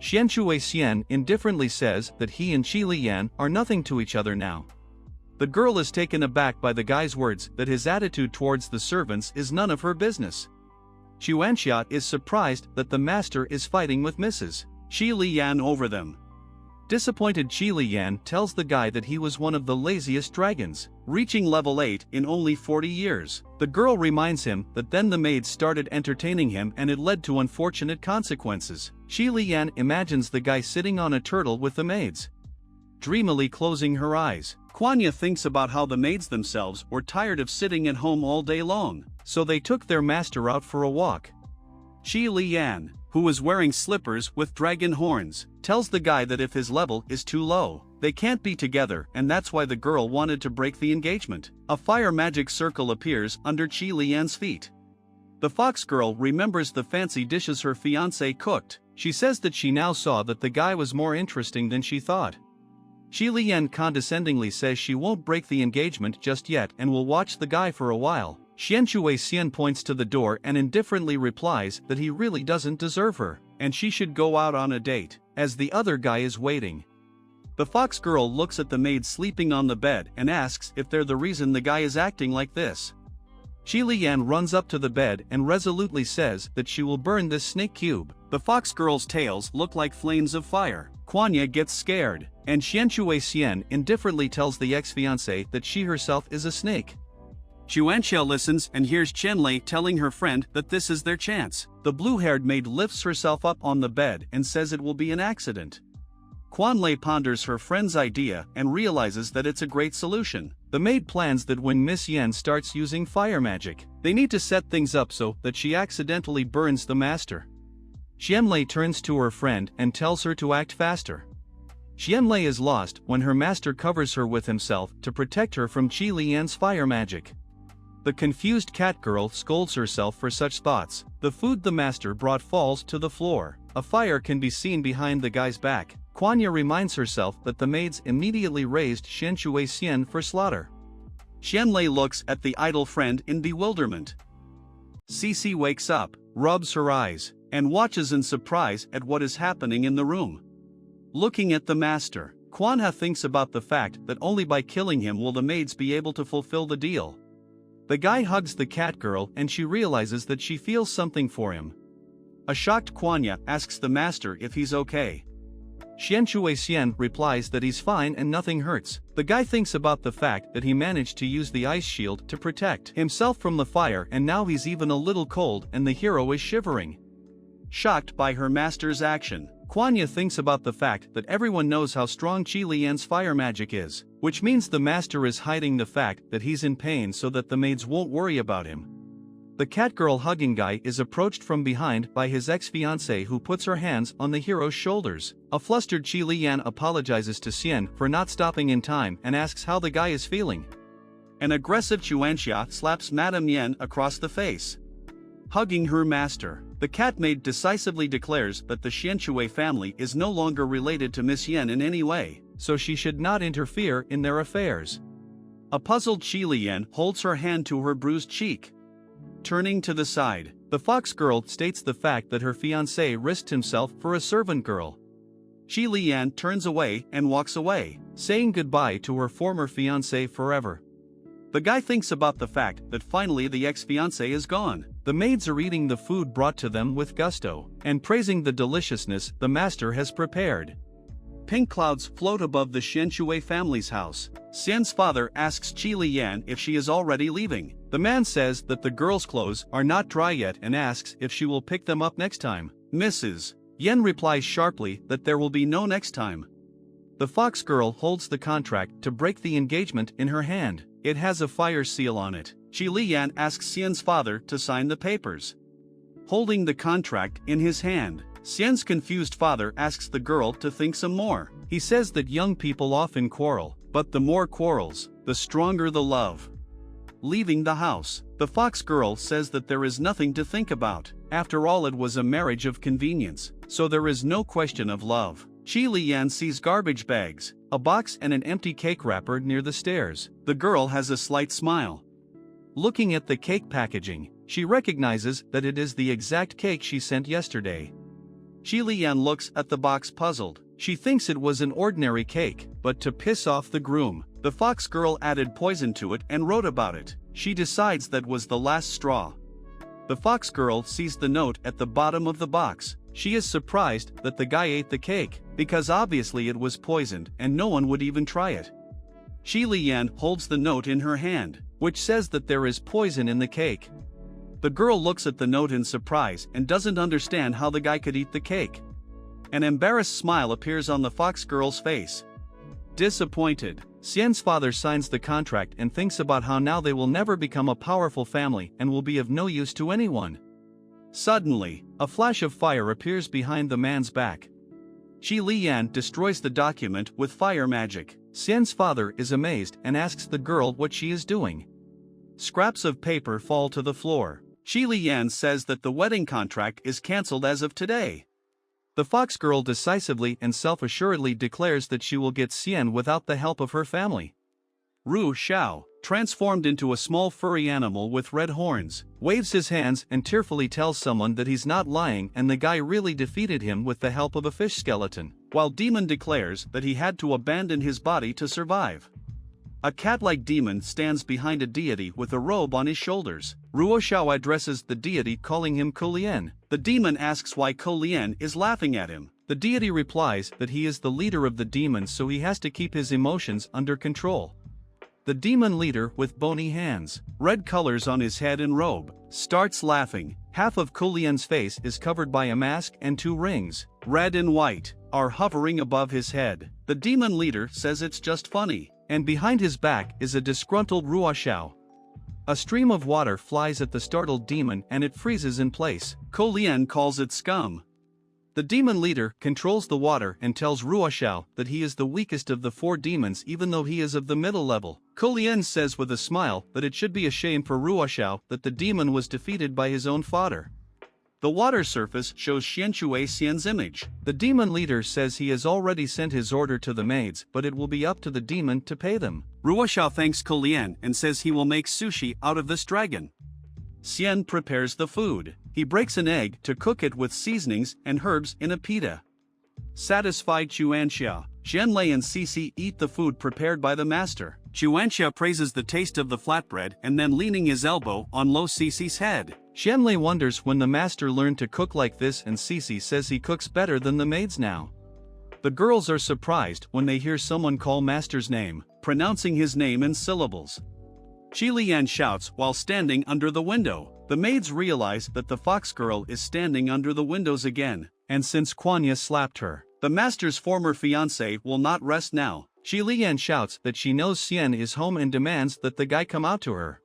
Xianshui Xian indifferently says that he and Shi Liyan are nothing to each other now. The girl is taken aback by the guy's words that his attitude towards the servants is none of her business. Xuanxia is surprised that the master is fighting with Mrs. Shi Liyan over them. Disappointed, Shi Liyan tells the guy that he was one of the laziest dragons, reaching level 8 in only 40 years. The girl reminds him that then the maids started entertaining him and it led to unfortunate consequences. Shi Liyan imagines the guy sitting on a turtle with the maids, dreamily closing her eyes. Kwanya thinks about how the maids themselves were tired of sitting at home all day long, so they took their master out for a walk. Shi Liyan, who is wearing slippers with dragon horns, tells the guy that if his level is too low, they can't be together, and that's why the girl wanted to break the engagement. A fire magic circle appears under Shi Liyan's feet. The fox girl remembers the fancy dishes her fiancé cooked. She says that she now saw that the guy was more interesting than she thought. Shi Liyan condescendingly says she won't break the engagement just yet and will watch the guy for a while. Xianshui Xian points to the door and indifferently replies that he really doesn't deserve her, and she should go out on a date, as the other guy is waiting. The fox girl looks at the maids sleeping on the bed and asks if they're the reason the guy is acting like this. Shi Liyan runs up to the bed and resolutely says that she will burn this snake cube. The fox girl's tails look like flames of fire. Kwanya gets scared, and Xianshui Xian indifferently tells the ex-fiancé that she herself is a snake. Xuanxia listens and hears Chenlei telling her friend that this is their chance. The blue-haired maid lifts herself up on the bed and says it will be an accident. Kwanlei ponders her friend's idea and realizes that it's a great solution. The maid plans that when Miss Yen starts using fire magic, they need to set things up so that she accidentally burns the master. Xianlei turns to her friend and tells her to act faster. Xianlei is lost when her master covers her with himself to protect her from Qi Lian's fire magic. The confused cat girl scolds herself for such thoughts. The food the master brought falls to the floor. A fire can be seen behind the guy's back. Kwanya reminds herself that the maids immediately raised Shui Xian for slaughter. Xianlei looks at the idle friend in bewilderment. Cici wakes up, rubs her eyes, and watches in surprise at what is happening in the room. Looking at the master, Kwanha thinks about the fact that only by killing him will the maids be able to fulfill the deal. The guy hugs the cat girl and she realizes that she feels something for him. A shocked Kwanya asks the master if he's okay. Shui Xian replies that he's fine and nothing hurts. The guy thinks about the fact that he managed to use the ice shield to protect himself from the fire and now he's even a little cold and the hero is shivering. Shocked by her master's action, Kwanya thinks about the fact that everyone knows how strong Qi Lian's fire magic is, which means the master is hiding the fact that he's in pain so that the maids won't worry about him. The catgirl hugging guy is approached from behind by his ex-fiancée who puts her hands on the hero's shoulders. A flustered Qi Lian apologizes to Xian for not stopping in time and asks how the guy is feeling. An aggressive Chuanxia slaps Madame Yen across the face. Hugging her master, the cat maid decisively declares that the Xianshui family is no longer related to Miss Yen in any way, so she should not interfere in their affairs. A puzzled Qi Lian holds her hand to her bruised cheek. Turning to the side, the fox girl states the fact that her fiancé risked himself for a servant girl. Qi Lian turns away and walks away, saying goodbye to her former fiancé forever. The guy thinks about the fact that finally the ex-fiancé is gone. The maids are eating the food brought to them with gusto, and praising the deliciousness the master has prepared. Pink clouds float above the Xianshui family's house. Xian's father asks Qi Lian if she is already leaving. The man says that the girl's clothes are not dry yet and asks if she will pick them up next time. Mrs. Yen replies sharply that there will be no next time. The fox girl holds the contract to break the engagement in her hand. It has a fire seal on it. Qi Lian asks Xian's father to sign the papers. Holding the contract in his hand, Xian's confused father asks the girl to think some more. He says that young people often quarrel, but the more quarrels, the stronger the love. Leaving the house, the fox girl says that there is nothing to think about. After all, it was a marriage of convenience, so there is no question of love. Qi Lian sees garbage bags, a box and an empty cake wrapper near the stairs. The girl has a slight smile. Looking at the cake packaging, she recognizes that it is the exact cake she sent yesterday. Qi Lian looks at the box puzzled. She thinks it was an ordinary cake, but to piss off the groom, the fox girl added poison to it and wrote about it. She decides that was the last straw. The fox girl sees the note at the bottom of the box. She is surprised that the guy ate the cake, because obviously it was poisoned and no one would even try it. Qi Lian holds the note in her hand, which says that there is poison in the cake. The girl looks at the note in surprise and doesn't understand how the guy could eat the cake. An embarrassed smile appears on the fox girl's face. Disappointed, Xian's father signs the contract and thinks about how now they will never become a powerful family and will be of no use to anyone. Suddenly, a flash of fire appears behind the man's back. Qi Lian destroys the document with fire magic. Xian's father is amazed and asks the girl what she is doing. Scraps of paper fall to the floor. Qi Lian says that the wedding contract is cancelled as of today. The fox girl decisively and self-assuredly declares that she will get Xian without the help of her family. Ru Xiao, transformed into a small furry animal with red horns, waves his hands and tearfully tells someone that he's not lying and the guy really defeated him with the help of a fish skeleton, while Demon declares that he had to abandon his body to survive. A cat-like demon stands behind a deity with a robe on his shoulders. Ruo Xiao addresses the deity calling him Kolien. The demon asks why Kolien is laughing at him. The deity replies that he is the leader of the demons, so he has to keep his emotions under control. The demon leader with bony hands, red colors on his head and robe, starts laughing. Half of Kolien's face is covered by a mask and two rings, red and white. are hovering above his head. The demon leader says it's just funny, and behind his back is a disgruntled Ruoxiao. A stream of water flies at the startled demon and it freezes in place. Ko Lian calls it scum. The demon leader controls the water and tells Ruoxiao that he is the weakest of the 4 demons even though he is of the middle level. Ko Lian says with a smile that it should be a shame for Ruoxiao that the demon was defeated by his own fodder. The water surface shows Xianshui Xian's image. The demon leader says he has already sent his order to the maids, but it will be up to the demon to pay them. Ruoxiao thanks Ko Lian and says he will make sushi out of this dragon. Xian prepares the food. He breaks an egg to cook it with seasonings and herbs in a pita. Satisfied Chuanxia, Jianlei and Cici eat the food prepared by the master. Chuanxia praises the taste of the flatbread and then leaning his elbow on Lo Cici's head. Xianlei wonders when the master learned to cook like this and Cici says he cooks better than the maids now. The girls are surprised when they hear someone call master's name, pronouncing his name in syllables. Qi Lian shouts while standing under the window. The maids realize that the fox girl is standing under the windows again, and since Kwanya slapped her, the master's former fiancé will not rest now. Qi Lian shouts that she knows Xian is home and demands that the guy come out to her.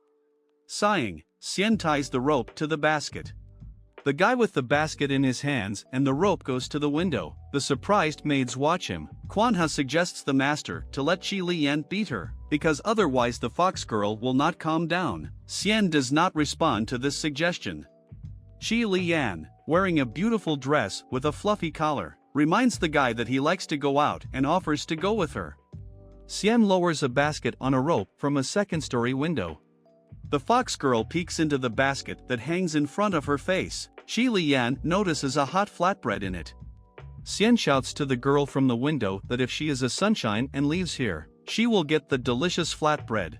Sighing, Xian ties the rope to the basket. The guy with the basket in his hands and the rope goes to the window. The surprised maids watch him. Kwanha suggests the master to let Qi Lian beat her, because otherwise the fox girl will not calm down. Xian does not respond to this suggestion. Qi Lian, wearing a beautiful dress with a fluffy collar, reminds the guy that he likes to go out and offers to go with her. Xian lowers a basket on a rope from a second-story window. The fox girl peeks into the basket that hangs in front of her face. Qi Lian notices a hot flatbread in it. Xian shouts to the girl from the window that if she is a sunshine and leaves here, she will get the delicious flatbread.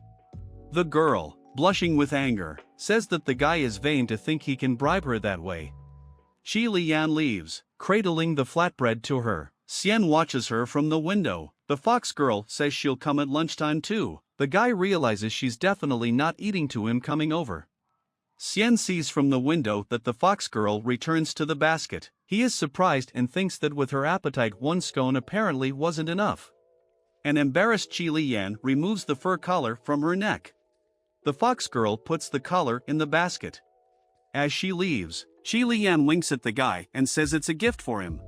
The girl, blushing with anger, says that the guy is vain to think he can bribe her that way. Qi Lian leaves, cradling the flatbread to her. Xian watches her from the window. The fox girl says she'll come at lunchtime too. The guy realizes she's definitely not eating to him coming over. Xian sees from the window that the fox girl returns to the basket. He is surprised and thinks that with her appetite 1 scone apparently wasn't enough. An embarrassed Qi Lian removes the fur collar from her neck. The fox girl puts the collar in the basket. As she leaves, Qi Lian winks at the guy and says it's a gift for him.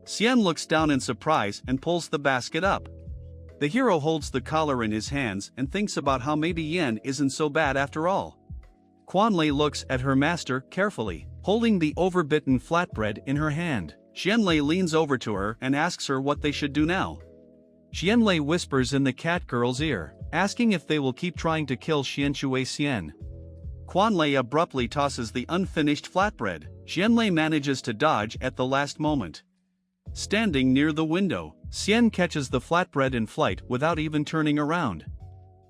Xian looks down in surprise and pulls the basket up. The hero holds the collar in his hands and thinks about how maybe Yen isn't so bad after all. Quanlei looks at her master carefully, holding the overbitten flatbread in her hand. Xianlei leans over to her and asks her what they should do now. Xianlei whispers in the cat girl's ear, asking if they will keep trying to kill Xianshui Xian. Quanlei abruptly tosses the unfinished flatbread. Xianlei manages to dodge at the last moment. Standing near the window, Xian catches the flatbread in flight without even turning around.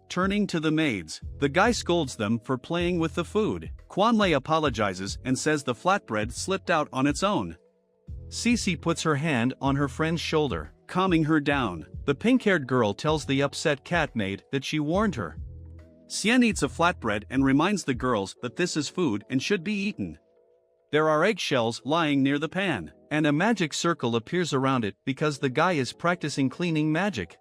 Turning to the maids, the guy scolds them for playing with the food. Quanlei apologizes and says the flatbread slipped out on its own. Cici puts her hand on her friend's shoulder, calming her down. The pink-haired girl tells the upset cat maid that she warned her. Xian eats a flatbread and reminds the girls that this is food and should be eaten. There are eggshells lying near the pan, and a magic circle appears around it because the guy is practicing cleaning magic.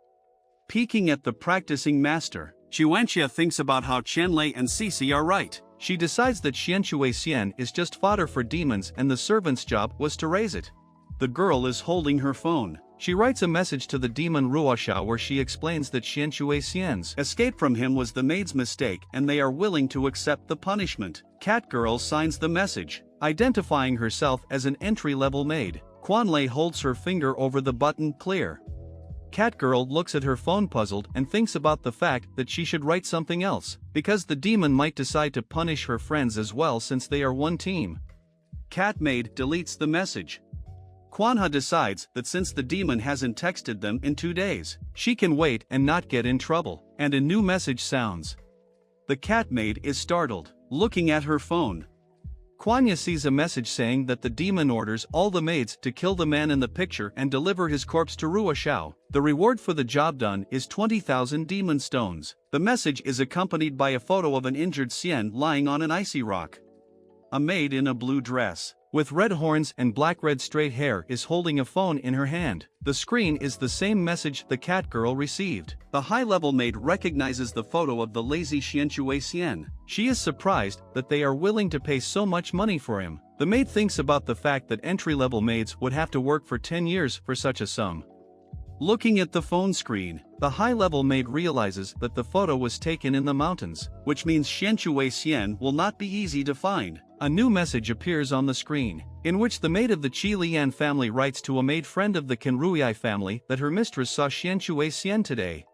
Peeking at the practicing master, Chuanxia thinks about how Qianlei and Cici are right. She decides that Xianshui Xian is just fodder for demons and the servant's job was to raise it. The girl is holding her phone. She writes a message to the demon Ruoxiao where she explains that Xianshui Xian's escape from him was the maid's mistake and they are willing to accept the punishment. Cat girl signs the message, identifying herself as an entry-level maid. Quanlei holds her finger over the button clear. Catgirl looks at her phone puzzled and thinks about the fact that she should write something else, because the demon might decide to punish her friends as well since they are one team. Cat maid deletes the message. Quanha decides that since the demon hasn't texted them in 2 days, she can wait and not get in trouble, and a new message sounds. The cat maid is startled, looking at her phone. Quanya sees a message saying that the demon orders all the maids to kill the man in the picture and deliver his corpse to Ruoxiao. The reward for the job done is 20,000 demon stones. The message is accompanied by a photo of an injured Xian lying on an icy rock. a maid in a blue dress, with red horns and black-red straight hair is holding a phone in her hand. The screen is the same message the cat girl received. The high-level maid recognizes the photo of the lazy Xianxue Xian. She is surprised that they are willing to pay so much money for him. The maid thinks about the fact that entry-level maids would have to work for 10 years for such a sum. Looking at the phone screen, the high-level maid realizes that the photo was taken in the mountains, which means Xianxue Xian will not be easy to find. A new message appears on the screen, in which the maid of the Qi Lian family writes to a maid friend of the Kenruyi family that her mistress saw Xianxue Xian today.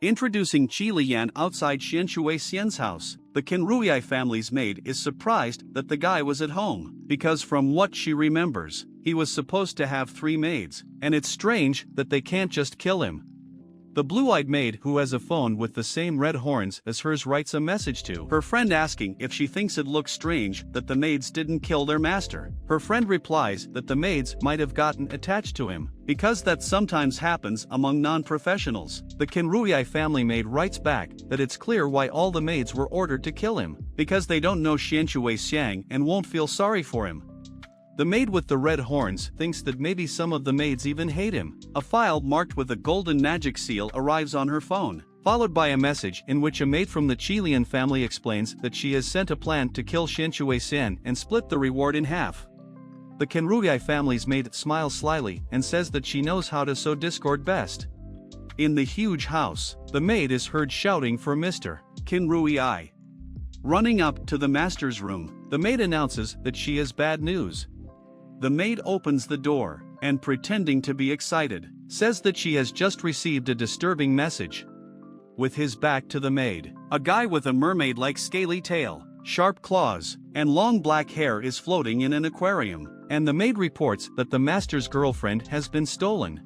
Introducing Qi Lian outside Xianxue Xian's house, the Kenruyi family's maid is surprised that the guy was at home, because from what she remembers, he was supposed to have 3 maids, and it's strange that they can't just kill him. The blue-eyed maid who has a phone with the same red horns as hers writes a message to her friend asking if she thinks it looks strange that the maids didn't kill their master. Her friend replies that the maids might have gotten attached to him, because that sometimes happens among non-professionals. The Kenruyi family maid writes back that it's clear why all the maids were ordered to kill him, because they don't know Xianxue Xiang and won't feel sorry for him. The maid with the red horns thinks that maybe some of the maids even hate him. A file marked with a golden magic seal arrives on her phone, followed by a message in which a maid from the Qilian family explains that she has sent a plan to kill Xianxue Xian and split the reward in half. The Kenruyi family's maid smiles slyly and says that she knows how to sow discord best. In the huge house, the maid is heard shouting for Mr. Kenruyi. Running up to the master's room, the maid announces that she has bad news. The maid opens the door, and pretending to be excited, says that she has just received a disturbing message. With his back to the maid, a guy with a mermaid-like scaly tail, sharp claws, and long black hair is floating in an aquarium, and the maid reports that the master's girlfriend has been stolen.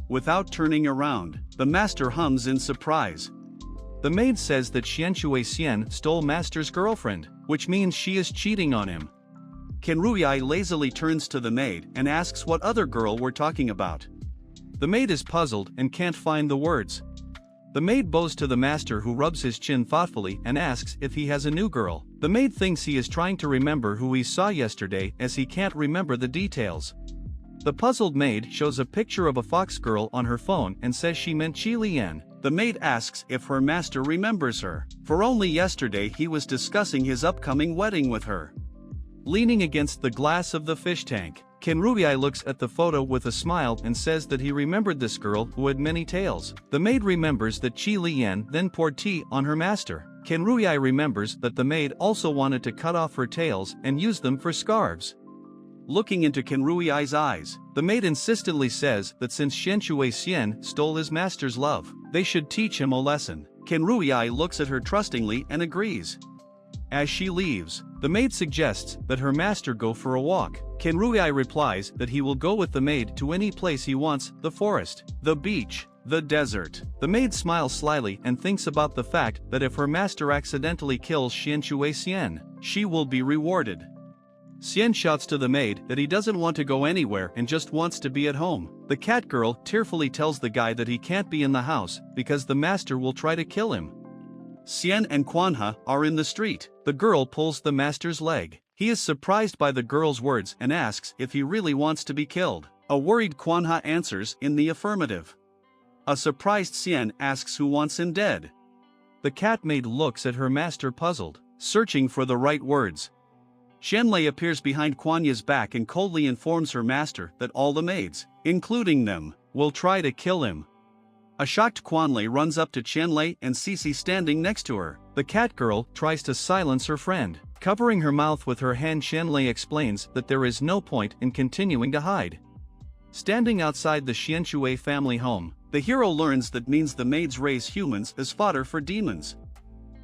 Without turning around, the master hums in surprise. The maid says that Xianxue Xian stole master's girlfriend, which means she is cheating on him. Kenruyi lazily turns to the maid and asks what other girl we're talking about. The maid is puzzled and can't find the words. The maid bows to the master who rubs his chin thoughtfully and asks if he has a new girl. The maid thinks he is trying to remember who he saw yesterday as he can't remember the details. The puzzled maid shows a picture of a fox girl on her phone and says she meant Qi Lian. The maid asks if her master remembers her, for only yesterday he was discussing his upcoming wedding with her. Leaning against the glass of the fish tank, Kenruyi looks at the photo with a smile and says that he remembered this girl who had many tails. The maid remembers that Qi Lian then poured tea on her master. Kenruyi remembers that the maid also wanted to cut off her tails and use them for scarves. Looking into Kenruyi's eyes, the maid insistently says that since Xianxue Xian stole his master's love, they should teach him a lesson. Kenruyi looks at her trustingly and agrees. As she leaves, the maid suggests that her master go for a walk. Kenruyi replies that he will go with the maid to any place he wants: the forest, the beach, the desert. The maid smiles slyly and thinks about the fact that if her master accidentally kills Xianxue Xian, she will be rewarded. Xian shouts to the maid that he doesn't want to go anywhere and just wants to be at home. The cat girl tearfully tells the guy that he can't be in the house because the master will try to kill him. Xian and Quanha are in the street. The girl pulls the master's leg. He is surprised by the girl's words and asks if he really wants to be killed. A worried Quanha answers in the affirmative. A surprised Xian asks who wants him dead. The cat maid looks at her master puzzled, searching for the right words. Shenlei appears behind Quanya's back and coldly informs her master that all the maids, including them, will try to kill him. A shocked Quanlei runs up to Chenlei and Cici standing next to her. The cat girl tries to silence her friend. Covering her mouth with her hand, Shenlei explains that there is no point in continuing to hide. Standing outside the Xianxue family home, the hero learns that means the maids raise humans as fodder for demons.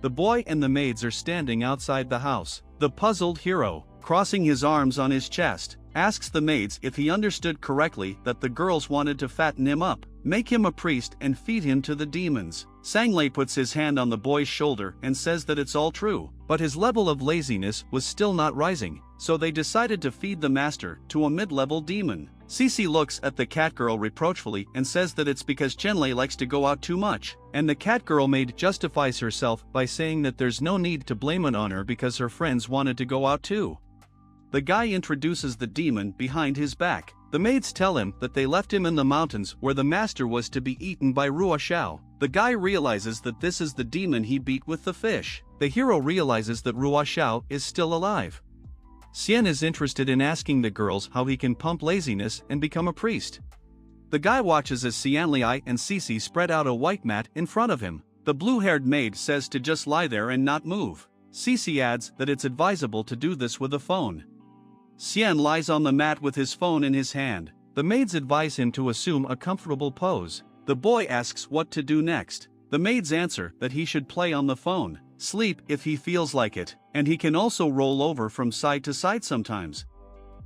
The boy and the maids are standing outside the house. The puzzled hero, crossing his arms on his chest, asks the maids if he understood correctly that the girls wanted to fatten him up, make him a priest and feed him to the demons. Sanglei puts his hand on the boy's shoulder and says that it's all true, but his level of laziness was still not rising, so they decided to feed the master to a mid-level demon. Cece looks at the cat girl reproachfully and says that it's because Chenlei likes to go out too much, and the cat girl maid justifies herself by saying that there's no need to blame it on her because her friends wanted to go out too. The guy introduces the demon behind his back. The maids tell him that they left him in the mountains where the master was to be eaten by Ruo Xiao. The guy realizes that this is the demon he beat with the fish. The hero realizes that Ruo Xiao is still alive. Xian is interested in asking the girls how he can pump laziness and become a priest. The guy watches as Xianlei and Cece spread out a white mat in front of him. The blue-haired maid says to just lie there and not move. Cece adds that it's advisable to do this with a phone. Xian lies on the mat with his phone in his hand. The maids advise him to assume a comfortable pose. The boy asks what to do next. The maids answer that he should play on the phone, sleep if he feels like it, and he can also roll over from side to side sometimes.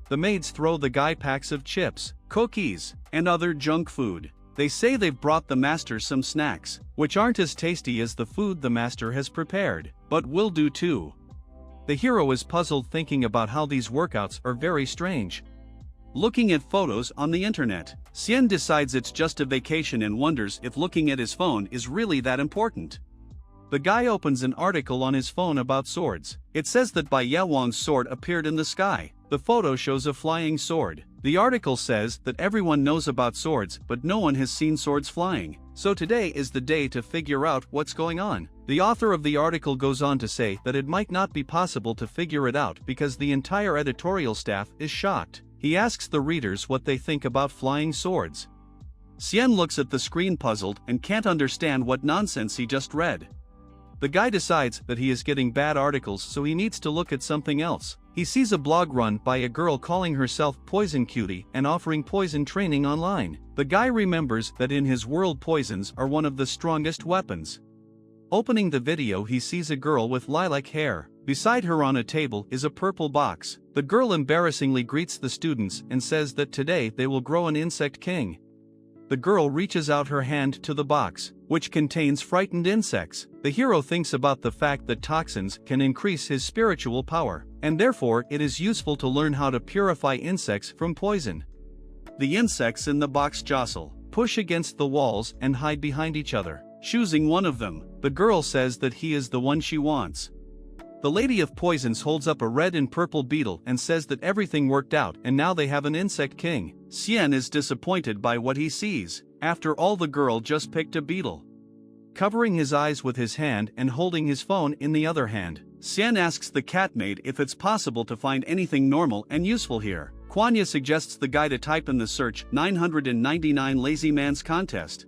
The maids throw the guy packs of chips, cookies, and other junk food. They say they've brought the master some snacks, which aren't as tasty as the food the master has prepared, but will do too. The hero is puzzled thinking about how these workouts are very strange. Looking at photos on the internet, Xian decides it's just a vacation and wonders if looking at his phone is really that important. The guy opens an article on his phone about swords. It says that Bai Yawang's sword appeared in the sky. The photo shows a flying sword. The article says that everyone knows about swords but no one has seen swords flying. So today is the day to figure out what's going on. The author of the article goes on to say that it might not be possible to figure it out because the entire editorial staff is shocked. He asks the readers what they think about flying swords. Xian looks at the screen puzzled and can't understand what nonsense he just read. The guy decides that he is getting bad articles, so he needs to look at something else. He sees a blog run by a girl calling herself Poison Cutie and offering poison training online. The guy remembers that in his world poisons are one of the strongest weapons. Opening the video, he sees a girl with lilac hair. Beside her on a table is a purple box. The girl embarrassingly greets the students and says that today they will grow an insect king. The girl reaches out her hand to the box, which contains frightened insects. The hero thinks about the fact that toxins can increase his spiritual power, and therefore it is useful to learn how to purify insects from poison. The insects in the box jostle, push against the walls and hide behind each other. Choosing one of them, the girl says that he is the one she wants. The Lady of Poisons holds up a red and purple beetle and says that everything worked out and now they have an insect king. Xian is disappointed by what he sees. After all, the girl just picked a beetle. Covering his eyes with his hand and holding his phone in the other hand, Xian asks the cat maid if it's possible to find anything normal and useful here. Kwanya suggests the guy to type in the search 999 lazy man's contest.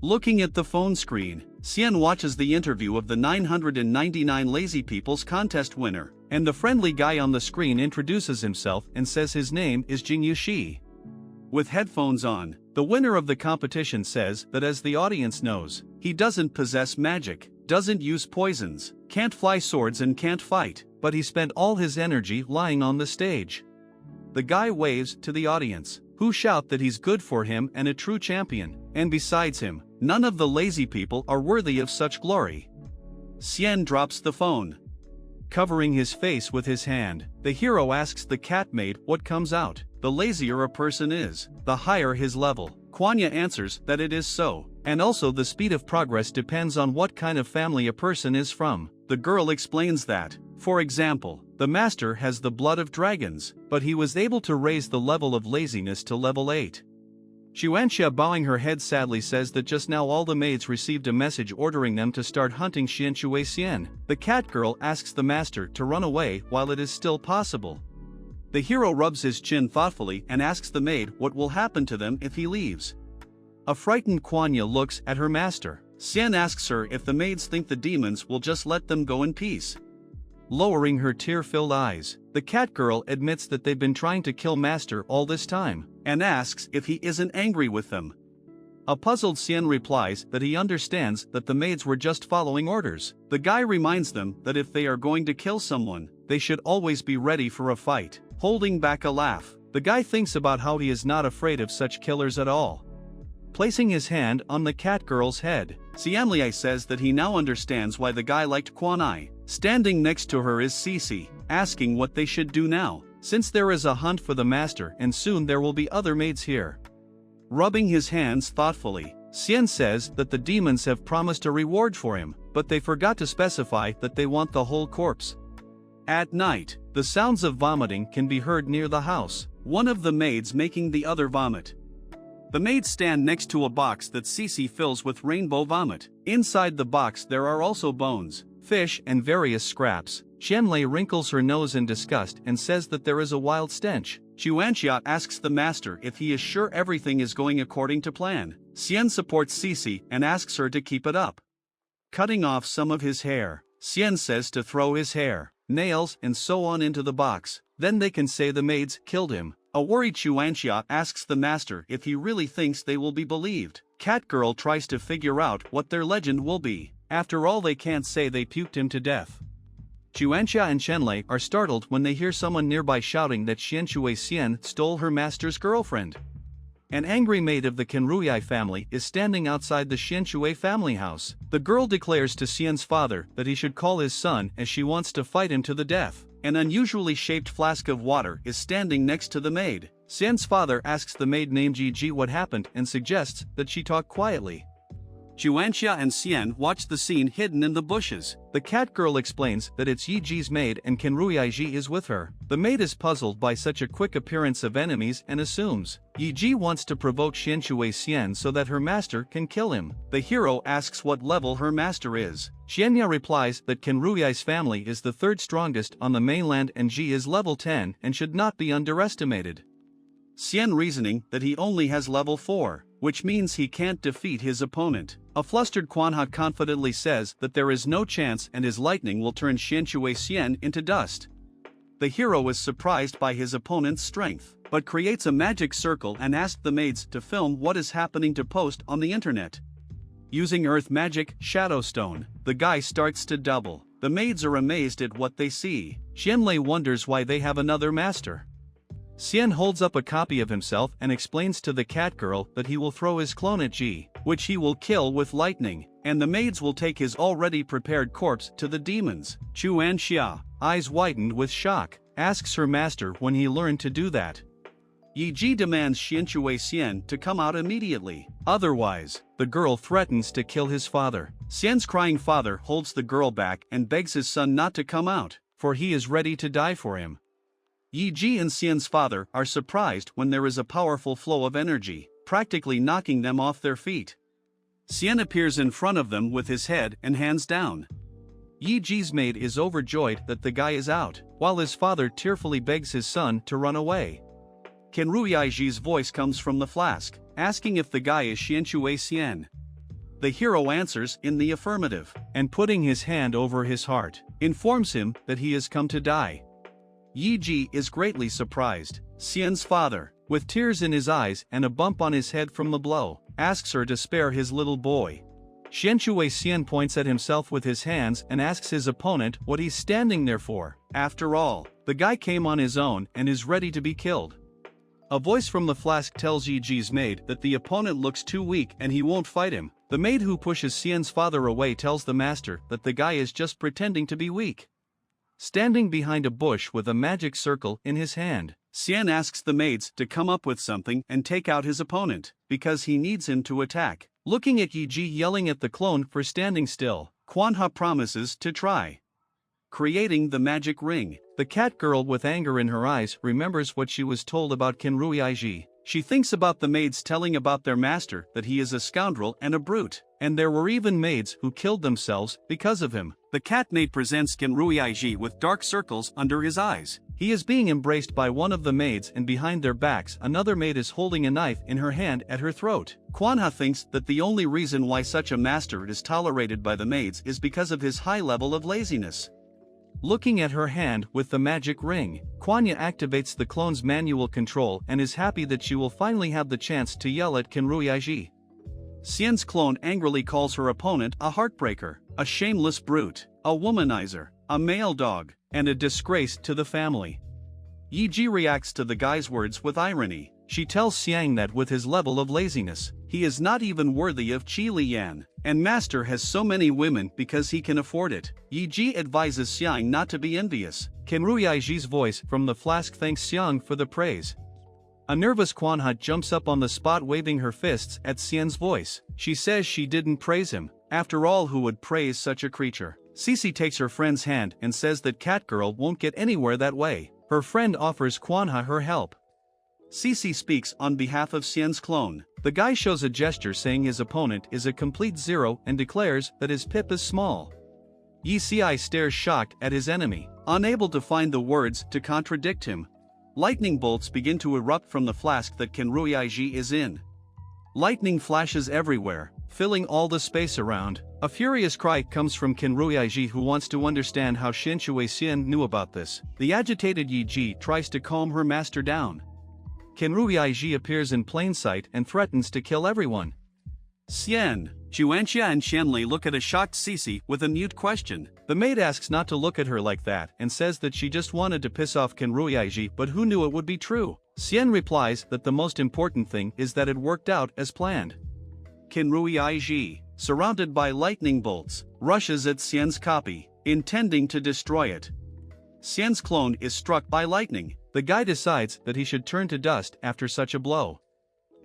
Looking at the phone screen, Xian watches the interview of the 999 lazy people's contest winner, and the friendly guy on the screen introduces himself and says his name is Jing Yushi. With headphones on, the winner of the competition says that as the audience knows, he doesn't possess magic, doesn't use poisons, can't fly swords and can't fight, but he spent all his energy lying on the stage. The guy waves to the audience, who shout that he's good for him and a true champion, and besides him, none of the lazy people are worthy of such glory. Xian drops the phone. Covering his face with his hand, the hero asks the cat maid what comes out. The lazier a person is, the higher his level. Kwanya answers that it is so, and also the speed of progress depends on what kind of family a person is from. The girl explains that, for example, the master has the blood of dragons, but he was able to raise the level of laziness to level 8. Xuanxia, bowing her head sadly, says that just now all the maids received a message ordering them to start hunting Xianshui Xian. The cat girl asks the master to run away while it is still possible. The hero rubs his chin thoughtfully and asks the maid what will happen to them if he leaves. A frightened Kwanya looks at her master. Xian asks her if the maids think the demons will just let them go in peace. Lowering her tear-filled eyes, the cat girl admits that they've been trying to kill master all this time, and asks if he isn't angry with them. A puzzled Xian replies that he understands that the maids were just following orders. The guy reminds them that if they are going to kill someone, they should always be ready for a fight. Holding back a laugh, the guy thinks about how he is not afraid of such killers at all. Placing his hand on the cat girl's head, Xianlei says that he now understands why the guy liked Kwanai. Standing next to her is Cece, asking what they should do now. since there is a hunt for the master and soon there will be other maids here. Rubbing his hands thoughtfully, Jian says that the demons have promised a reward for him, but they forgot to specify that they want the whole corpse. At night, the sounds of vomiting can be heard near the house, one of the maids making the other vomit. The maids stand next to a box that Cece fills with rainbow vomit. Inside the box there are also bones, fish and various scraps. Qianlei wrinkles her nose in disgust and says that there is a wild stench. Xuanxia asks the master if he is sure everything is going according to plan. Xian supports Cece and asks her to keep it up. Cutting off some of his hair, Xian says to throw his hair, nails and so on into the box, then they can say the maids killed him. A worried Xuanxia asks the master if he really thinks they will be believed. Catgirl tries to figure out what their legend will be. After all, they can't say they puked him to death. Xuanxia and Qianlei are startled when they hear someone nearby shouting that Xianshui Xian stole her master's girlfriend. An angry maid of the Kenrui family is standing outside the Xianshui family house. The girl declares to Xian's father that he should call his son as she wants to fight him to the death. An unusually shaped flask of water is standing next to the maid. Xian's father asks the maid named Ji what happened and suggests that she talk quietly. Xuanxia and Xian watch the scene hidden in the bushes. The cat girl explains that it's Yiji's maid and Kenrui Ji is with her. The maid is puzzled by such a quick appearance of enemies and assumes Yiji wants to provoke Xianshui Xian so that her master can kill him. The hero asks what level her master is. Xianya replies that Kenrui's family is the third strongest on the mainland and Ji is level 10 and should not be underestimated. Xian reasoning that he only has level 4, which means he can't defeat his opponent. A flustered Quanha confidently says that there is no chance and his lightning will turn Xianshui Xian into dust. The hero is surprised by his opponent's strength, but creates a magic circle and asks the maids to film what is happening to post on the internet. Using earth magic, Shadow Stone, the guy starts to double. The maids are amazed at what they see. Qianlei wonders why they have another master. Xian holds up a copy of himself and explains to the cat girl that he will throw his clone at Ji, which he will kill with lightning, and the maids will take his already prepared corpse to the demons. Xuanxia, eyes widened with shock, asks her master when he learned to do that. Yiji demands Xianshui Xian to come out immediately, otherwise, the girl threatens to kill his father. Xian's crying father holds the girl back and begs his son not to come out, for he is ready to die for him. Yiji and Xian's father are surprised when there is a powerful flow of energy, practically knocking them off their feet. Xian appears in front of them with his head and hands down. Yiji's maid is overjoyed that the guy is out, while his father tearfully begs his son to run away. Kenruiji's voice comes from the flask, asking if the guy is Xianshui Xian. The hero answers in the affirmative, and putting his hand over his heart, informs him that he has come to die. Yiji is greatly surprised. Xian's father, with tears in his eyes and a bump on his head from the blow, asks her to spare his little boy. Xianshui Xian points at himself with his hands and asks his opponent what he's standing there for. After all, the guy came on his own and is ready to be killed. A voice from the flask tells Yiji's maid that the opponent looks too weak and he won't fight him. The maid who pushes Xian's father away tells the master that the guy is just pretending to be weak. Standing behind a bush with a magic circle in his hand, Xian asks the maids to come up with something and take out his opponent, because he needs him to attack. Looking at Yiji yelling at the clone for standing still, Quanha promises to try. Creating the magic ring, the cat girl with anger in her eyes remembers what she was told about Kenruiji. She thinks about the maids telling about their master that he is a scoundrel and a brute, and there were even maids who killed themselves because of him. The cat maid presents Kenruiji with dark circles under his eyes. He is being embraced by one of the maids and behind their backs another maid is holding a knife in her hand at her throat. Quanha thinks that the only reason why such a master is tolerated by the maids is because of his high level of laziness. Looking at her hand with the magic ring, Quanya activates the clone's manual control and is happy that she will finally have the chance to yell at Kenruiji. Xian's clone angrily calls her opponent a heartbreaker, a shameless brute, a womanizer, a male dog, and a disgrace to the family. Yiji reacts to the guy's words with irony. She tells Xiang that with his level of laziness, he is not even worthy of Qi Liyan, and master has so many women because he can afford it. Yi Ji advises Xiang not to be envious. Kenruiji's voice from the flask thanks Xiang for the praise. A nervous Quanha jumps up on the spot waving her fists at Xian's voice. She says she didn't praise him. After all, who would praise such a creature? Cici takes her friend's hand and says that Catgirl won't get anywhere that way. Her friend offers Quanha her help. Cici speaks on behalf of Xian's clone. The guy shows a gesture saying his opponent is a complete zero and declares that his pip is small. Yi Ci stares shocked at his enemy, unable to find the words to contradict him. Lightning bolts begin to erupt from the flask that Kenruiji is in. Lightning flashes everywhere, filling all the space around. A furious cry comes from Kenruiji, who wants to understand how Xinshui Xian knew about this. The agitated Yi Ji tries to calm her master down. Kenruiji appears in plain sight and threatens to kill everyone. Xian, Juanxia and Xianlei look at a shocked Cici with a mute question. The maid asks not to look at her like that and says that she just wanted to piss off Kenruiji, but who knew it would be true? Xian replies that the most important thing is that it worked out as planned. Kenruiji, surrounded by lightning bolts, rushes at Xian's copy, intending to destroy it. Xian's clone is struck by lightning. The guy decides that he should turn to dust after such a blow.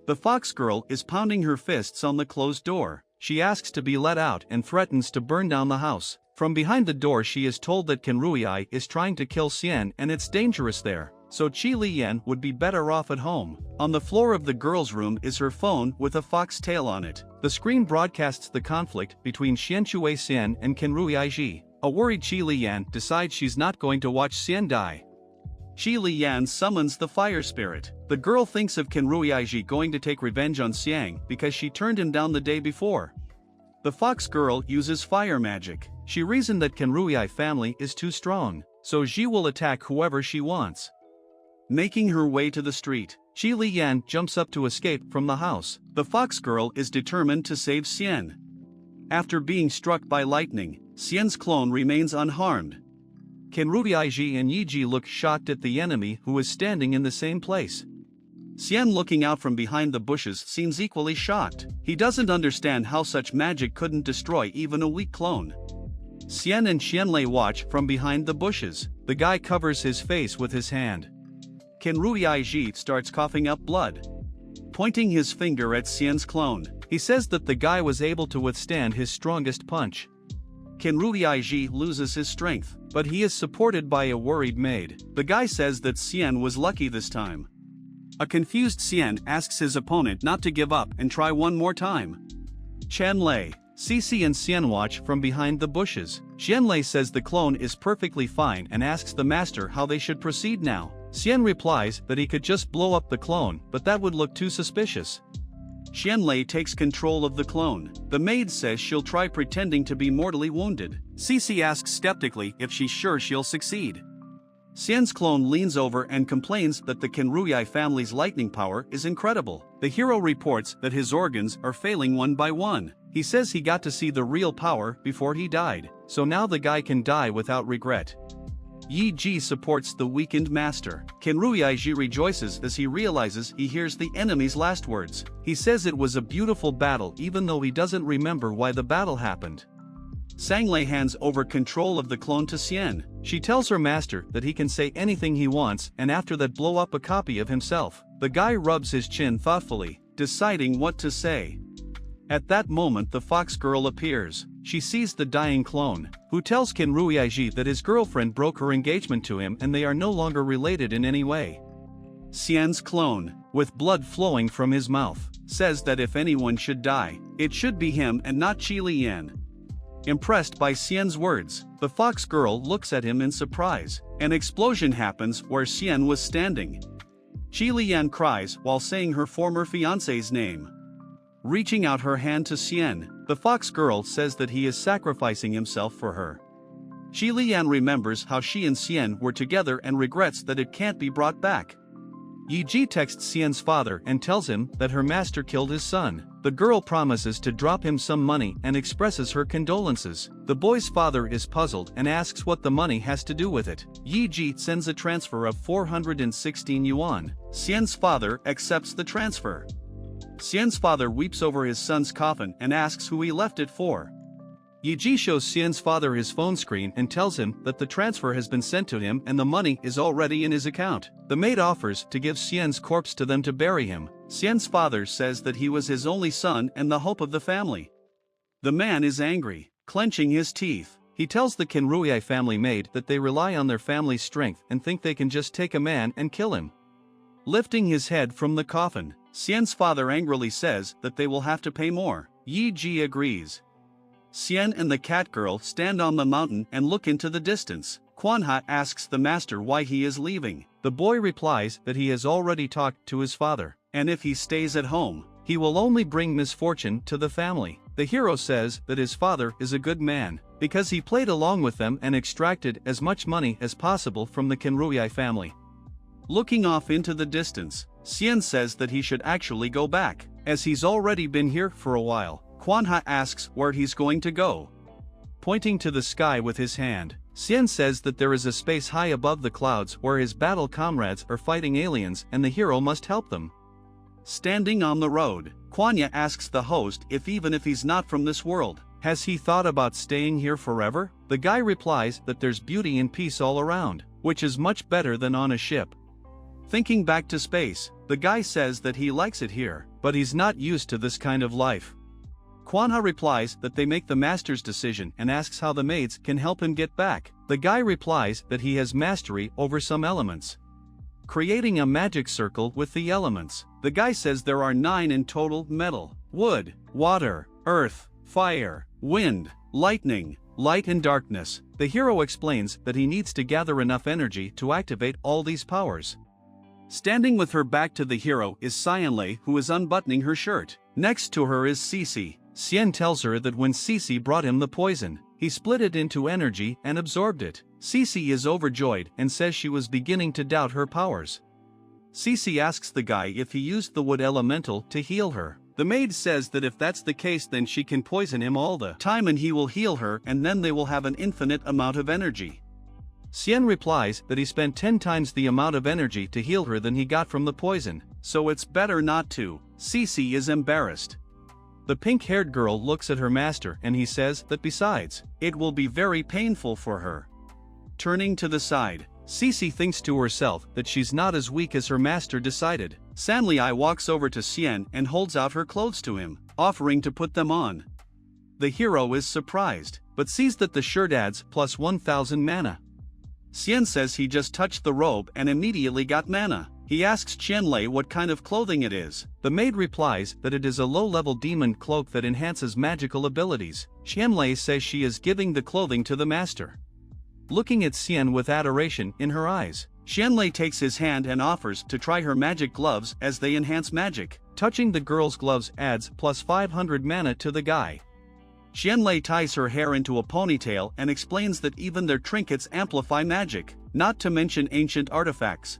The fox girl is pounding her fists on the closed door. She asks to be let out and threatens to burn down the house. From behind the door she is told that Kenruiji is trying to kill Xian and it's dangerous there, so Qi Liyan would be better off at home. On the floor of the girl's room is her phone with a fox tail on it. The screen broadcasts the conflict between Xinshui Xian and Kenruiji. A worried Qi Liyan decides she's not going to watch Xian die. Qi Liyan summons the fire spirit. The girl thinks of Kenruiji going to take revenge on Xiang because she turned him down the day before. The fox girl uses fire magic. She reasoned that Kenruiji family is too strong, so she will attack whoever she wants. Making her way to the street, Qi Liyan jumps up to escape from the house. The fox girl is determined to save Xian. After being struck by lightning, Xian's clone remains unharmed. Kenruiji and Yi Ji look shocked at the enemy who is standing in the same place. Xian, looking out from behind the bushes, seems equally shocked. He doesn't understand how such magic couldn't destroy even a weak clone. Xian and Xianlei watch from behind the bushes. The guy covers his face with his hand. Kenruiji starts coughing up blood. Pointing his finger at Xian's clone, he says that the guy was able to withstand his strongest punch. Kenruiji loses his strength, but he is supported by a worried maid. The guy says that Xian was lucky this time. A confused Xian asks his opponent not to give up and try one more time. Qianlei, Cici and Xian watch from behind the bushes. Qianlei says the clone is perfectly fine and asks the master how they should proceed now. Xian replies that he could just blow up the clone, but that would look too suspicious. Qianlei takes control of the clone. The maid says she'll try pretending to be mortally wounded. Cici asks skeptically if she's sure she'll succeed. Xian's clone leans over and complains that the Kenruiji family's lightning power is incredible. The hero reports that his organs are failing one by one. He says he got to see the real power before he died, so now the guy can die without regret. Yi Ji supports the weakened master. Kenruiji rejoices as he realizes he hears the enemy's last words. He says it was a beautiful battle even though he doesn't remember why the battle happened. Sanglei hands over control of the clone to Xian. She tells her master that he can say anything he wants and after that blow up a copy of himself. The guy rubs his chin thoughtfully, deciding what to say. At that moment the fox girl appears. She sees the dying clone, who tells Kenruiji that his girlfriend broke her engagement to him and they are no longer related in any way. Xian's clone, with blood flowing from his mouth, says that if anyone should die, it should be him and not Qi Liyan. Impressed by Xian's words, the fox girl looks at him in surprise. An explosion happens where Xian was standing. Qi Liyan cries while saying her former fiancé's name. Reaching out her hand to Xian, the fox girl says that he is sacrificing himself for her. Qi Liyan remembers how she and Xian were together and regrets that it can't be brought back. Yi Ji texts Xian's father and tells him that her master killed his son. The girl promises to drop him some money and expresses her condolences. The boy's father is puzzled and asks what the money has to do with it. Yi Ji sends a transfer of 416 yuan. Xian's father accepts the transfer. Xian's father weeps over his son's coffin and asks who he left it for. Yi shows Xian's father his phone screen and tells him that the transfer has been sent to him and the money is already in his account. The maid offers to give Xian's corpse to them to bury him. Xian's father says that he was his only son and the hope of the family. The man is angry, clenching his teeth. He tells the Kenrui family maid that they rely on their family's strength and think they can just take a man and kill him. Lifting his head from the coffin, Xian's father angrily says that they will have to pay more. Yi agrees. Xian and the cat girl stand on the mountain and look into the distance. Quanha asks the master why he is leaving. The boy replies that he has already talked to his father, and if he stays at home, he will only bring misfortune to the family. The hero says that his father is a good man, because he played along with them and extracted as much money as possible from the Kenrui family. Looking off into the distance, Xian says that he should actually go back, as he's already been here for a while. Quanha asks where he's going to go. Pointing to the sky with his hand, Xian says that there is a space high above the clouds where his battle comrades are fighting aliens and the hero must help them. Standing on the road, Quanya asks the host if even if he's not from this world, has he thought about staying here forever? The guy replies that there's beauty and peace all around, which is much better than on a ship. Thinking back to space, the guy says that he likes it here, but he's not used to this kind of life. Quanha replies that they make the master's decision and asks how the maids can help him get back. The guy replies that he has mastery over some elements, creating a magic circle with the elements. The guy says there are 9 in total: metal, wood, water, earth, fire, wind, lightning, light and darkness. The hero explains that he needs to gather enough energy to activate all these powers. Standing with her back to the hero is Xianlei, who is unbuttoning her shirt. Next to her is Cici. Xian tells her that when Cici brought him the poison, he split it into energy and absorbed it. Cici is overjoyed and says she was beginning to doubt her powers. Cici asks the guy if he used the wood elemental to heal her. The maid says that if that's the case then she can poison him all the time and he will heal her and then they will have an infinite amount of energy. Xian replies that he spent 10 times the amount of energy to heal her than he got from the poison, so it's better not to. Cici is embarrassed. The pink-haired girl looks at her master and he says that besides, it will be very painful for her. Turning to the side, Cici thinks to herself that she's not as weak as her master decided. Sanlei walks over to Xian and holds out her clothes to him, offering to put them on. The hero is surprised, but sees that the shirt adds plus 1000 mana. Xian says he just touched the robe and immediately got mana. He asks Qianlei what kind of clothing it is. The maid replies that it is a low-level demon cloak that enhances magical abilities. Qianlei says she is giving the clothing to the master. Looking at Xian with adoration in her eyes, Qianlei takes his hand and offers to try her magic gloves as they enhance magic. Touching the girl's gloves adds plus 500 mana to the guy. Qianlei ties her hair into a ponytail and explains that even their trinkets amplify magic, not to mention ancient artifacts.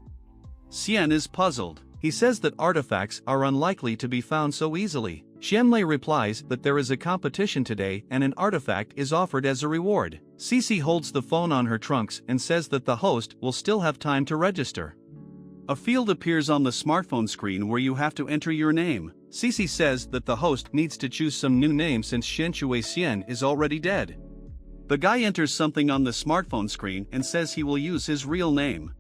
Xian is puzzled. He says that artifacts are unlikely to be found so easily. Qianlei replies that there is a competition today and an artifact is offered as a reward. Cici holds the phone on her trunks and says that the host will still have time to register. A field appears on the smartphone screen where you have to enter your name. Cici says that the host needs to choose some new name since Xianxue Xian is already dead. The guy enters something on the smartphone screen and says he will use his real name.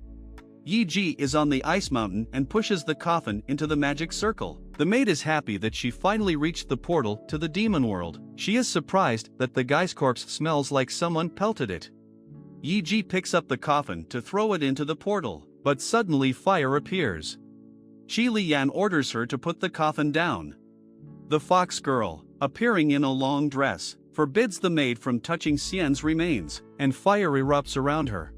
Yi is on the ice mountain and pushes the coffin into the magic circle. The maid is happy that she finally reached the portal to the demon world. She is surprised that the guy's corpse smells like someone pelted it. Yi picks up the coffin to throw it into the portal, but suddenly fire appears. Qi Liyan orders her to put the coffin down. The fox girl, appearing in a long dress, forbids the maid from touching Xian's remains, and fire erupts around her.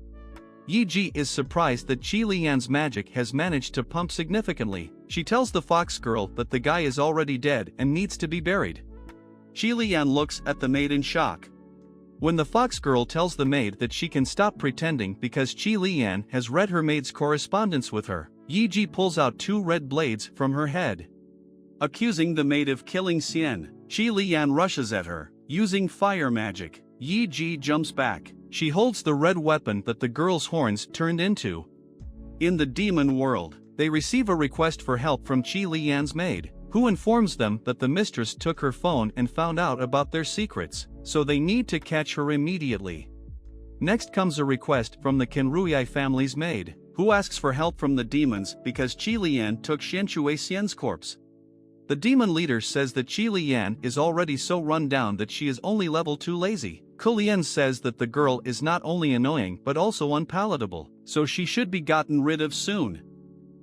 Yi is surprised that Qi Liyan's magic has managed to pump significantly. She tells the fox girl that the guy is already dead and needs to be buried. Qi Liyan looks at the maid in shock. When the fox girl tells the maid that she can stop pretending because Qi Liyan has read her maid's correspondence with her, Yi pulls out 2 red blades from her head. Accusing the maid of killing Xian, Qi Liyan rushes at her, using fire magic. Yi jumps back. She holds the red weapon that the girl's horns turned into. In the demon world, they receive a request for help from Qi Liyan's maid, who informs them that the mistress took her phone and found out about their secrets, so they need to catch her immediately. Next comes a request from the Kenrui family's maid, who asks for help from the demons because Qi Lian took Xianxue Xian's corpse. The demon leader says that Qi Lian is already so run down that she is only level 2 lazy. Kulian says that the girl is not only annoying but also unpalatable, so she should be gotten rid of soon.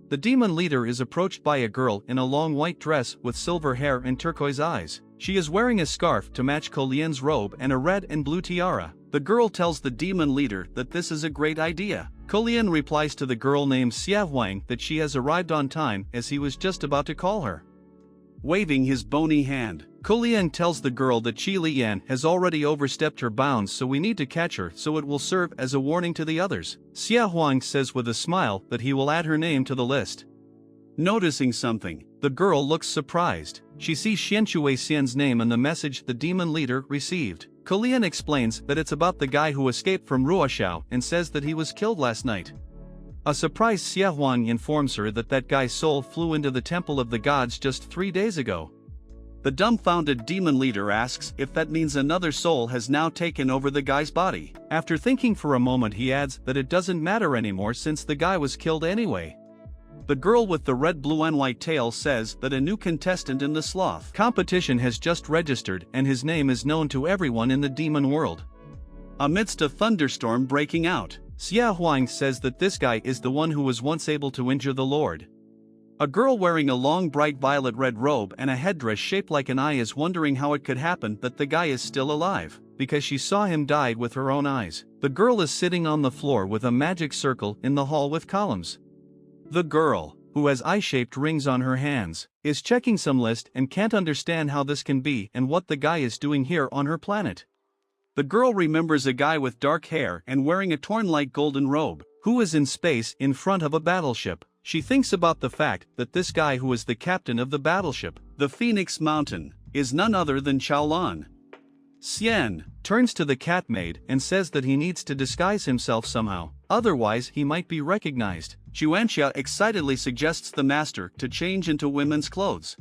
The demon leader is approached by a girl in a long white dress with silver hair and turquoise eyes. She is wearing a scarf to match Kulian's robe and a red and blue tiara. The girl tells the demon leader that this is a great idea. Kulian replies to the girl named Xia Huang that she has arrived on time as he was just about to call her. Waving his bony hand, Kulian tells the girl that Qi Lian has already overstepped her bounds, so we need to catch her so it will serve as a warning to the others. Xia Huang says with a smile that he will add her name to the list. Noticing something, the girl looks surprised. She sees Xianxue Xian's name in the message the demon leader received. Kulian explains that it's about the guy who escaped from Ruoxiao and says that he was killed last night. A surprised Xia Huang informs her that that guy's soul flew into the temple of the gods just 3 days ago. The dumbfounded demon leader asks if that means another soul has now taken over the guy's body. After thinking for a moment, he adds that it doesn't matter anymore since the guy was killed anyway. The girl with the red, blue and white tail says that a new contestant in the sloth competition has just registered and his name is known to everyone in the demon world. Amidst a thunderstorm breaking out, Xia Huang says that this guy is the one who was once able to injure the Lord. A girl wearing a long bright violet-red robe and a headdress shaped like an eye is wondering how it could happen that the guy is still alive, because she saw him die with her own eyes. The girl is sitting on the floor with a magic circle in the hall with columns. The girl, who has eye-shaped rings on her hands, is checking some list and can't understand how this can be and what the guy is doing here on her planet. The girl remembers a guy with dark hair and wearing a torn light golden robe, who is in space in front of a battleship. She thinks about the fact that this guy who is the captain of the battleship, the Phoenix Mountain, is none other than Chaolan. Xian turns to the cat maid and says that he needs to disguise himself somehow, otherwise he might be recognized. Chuanxia excitedly suggests the master to change into women's clothes.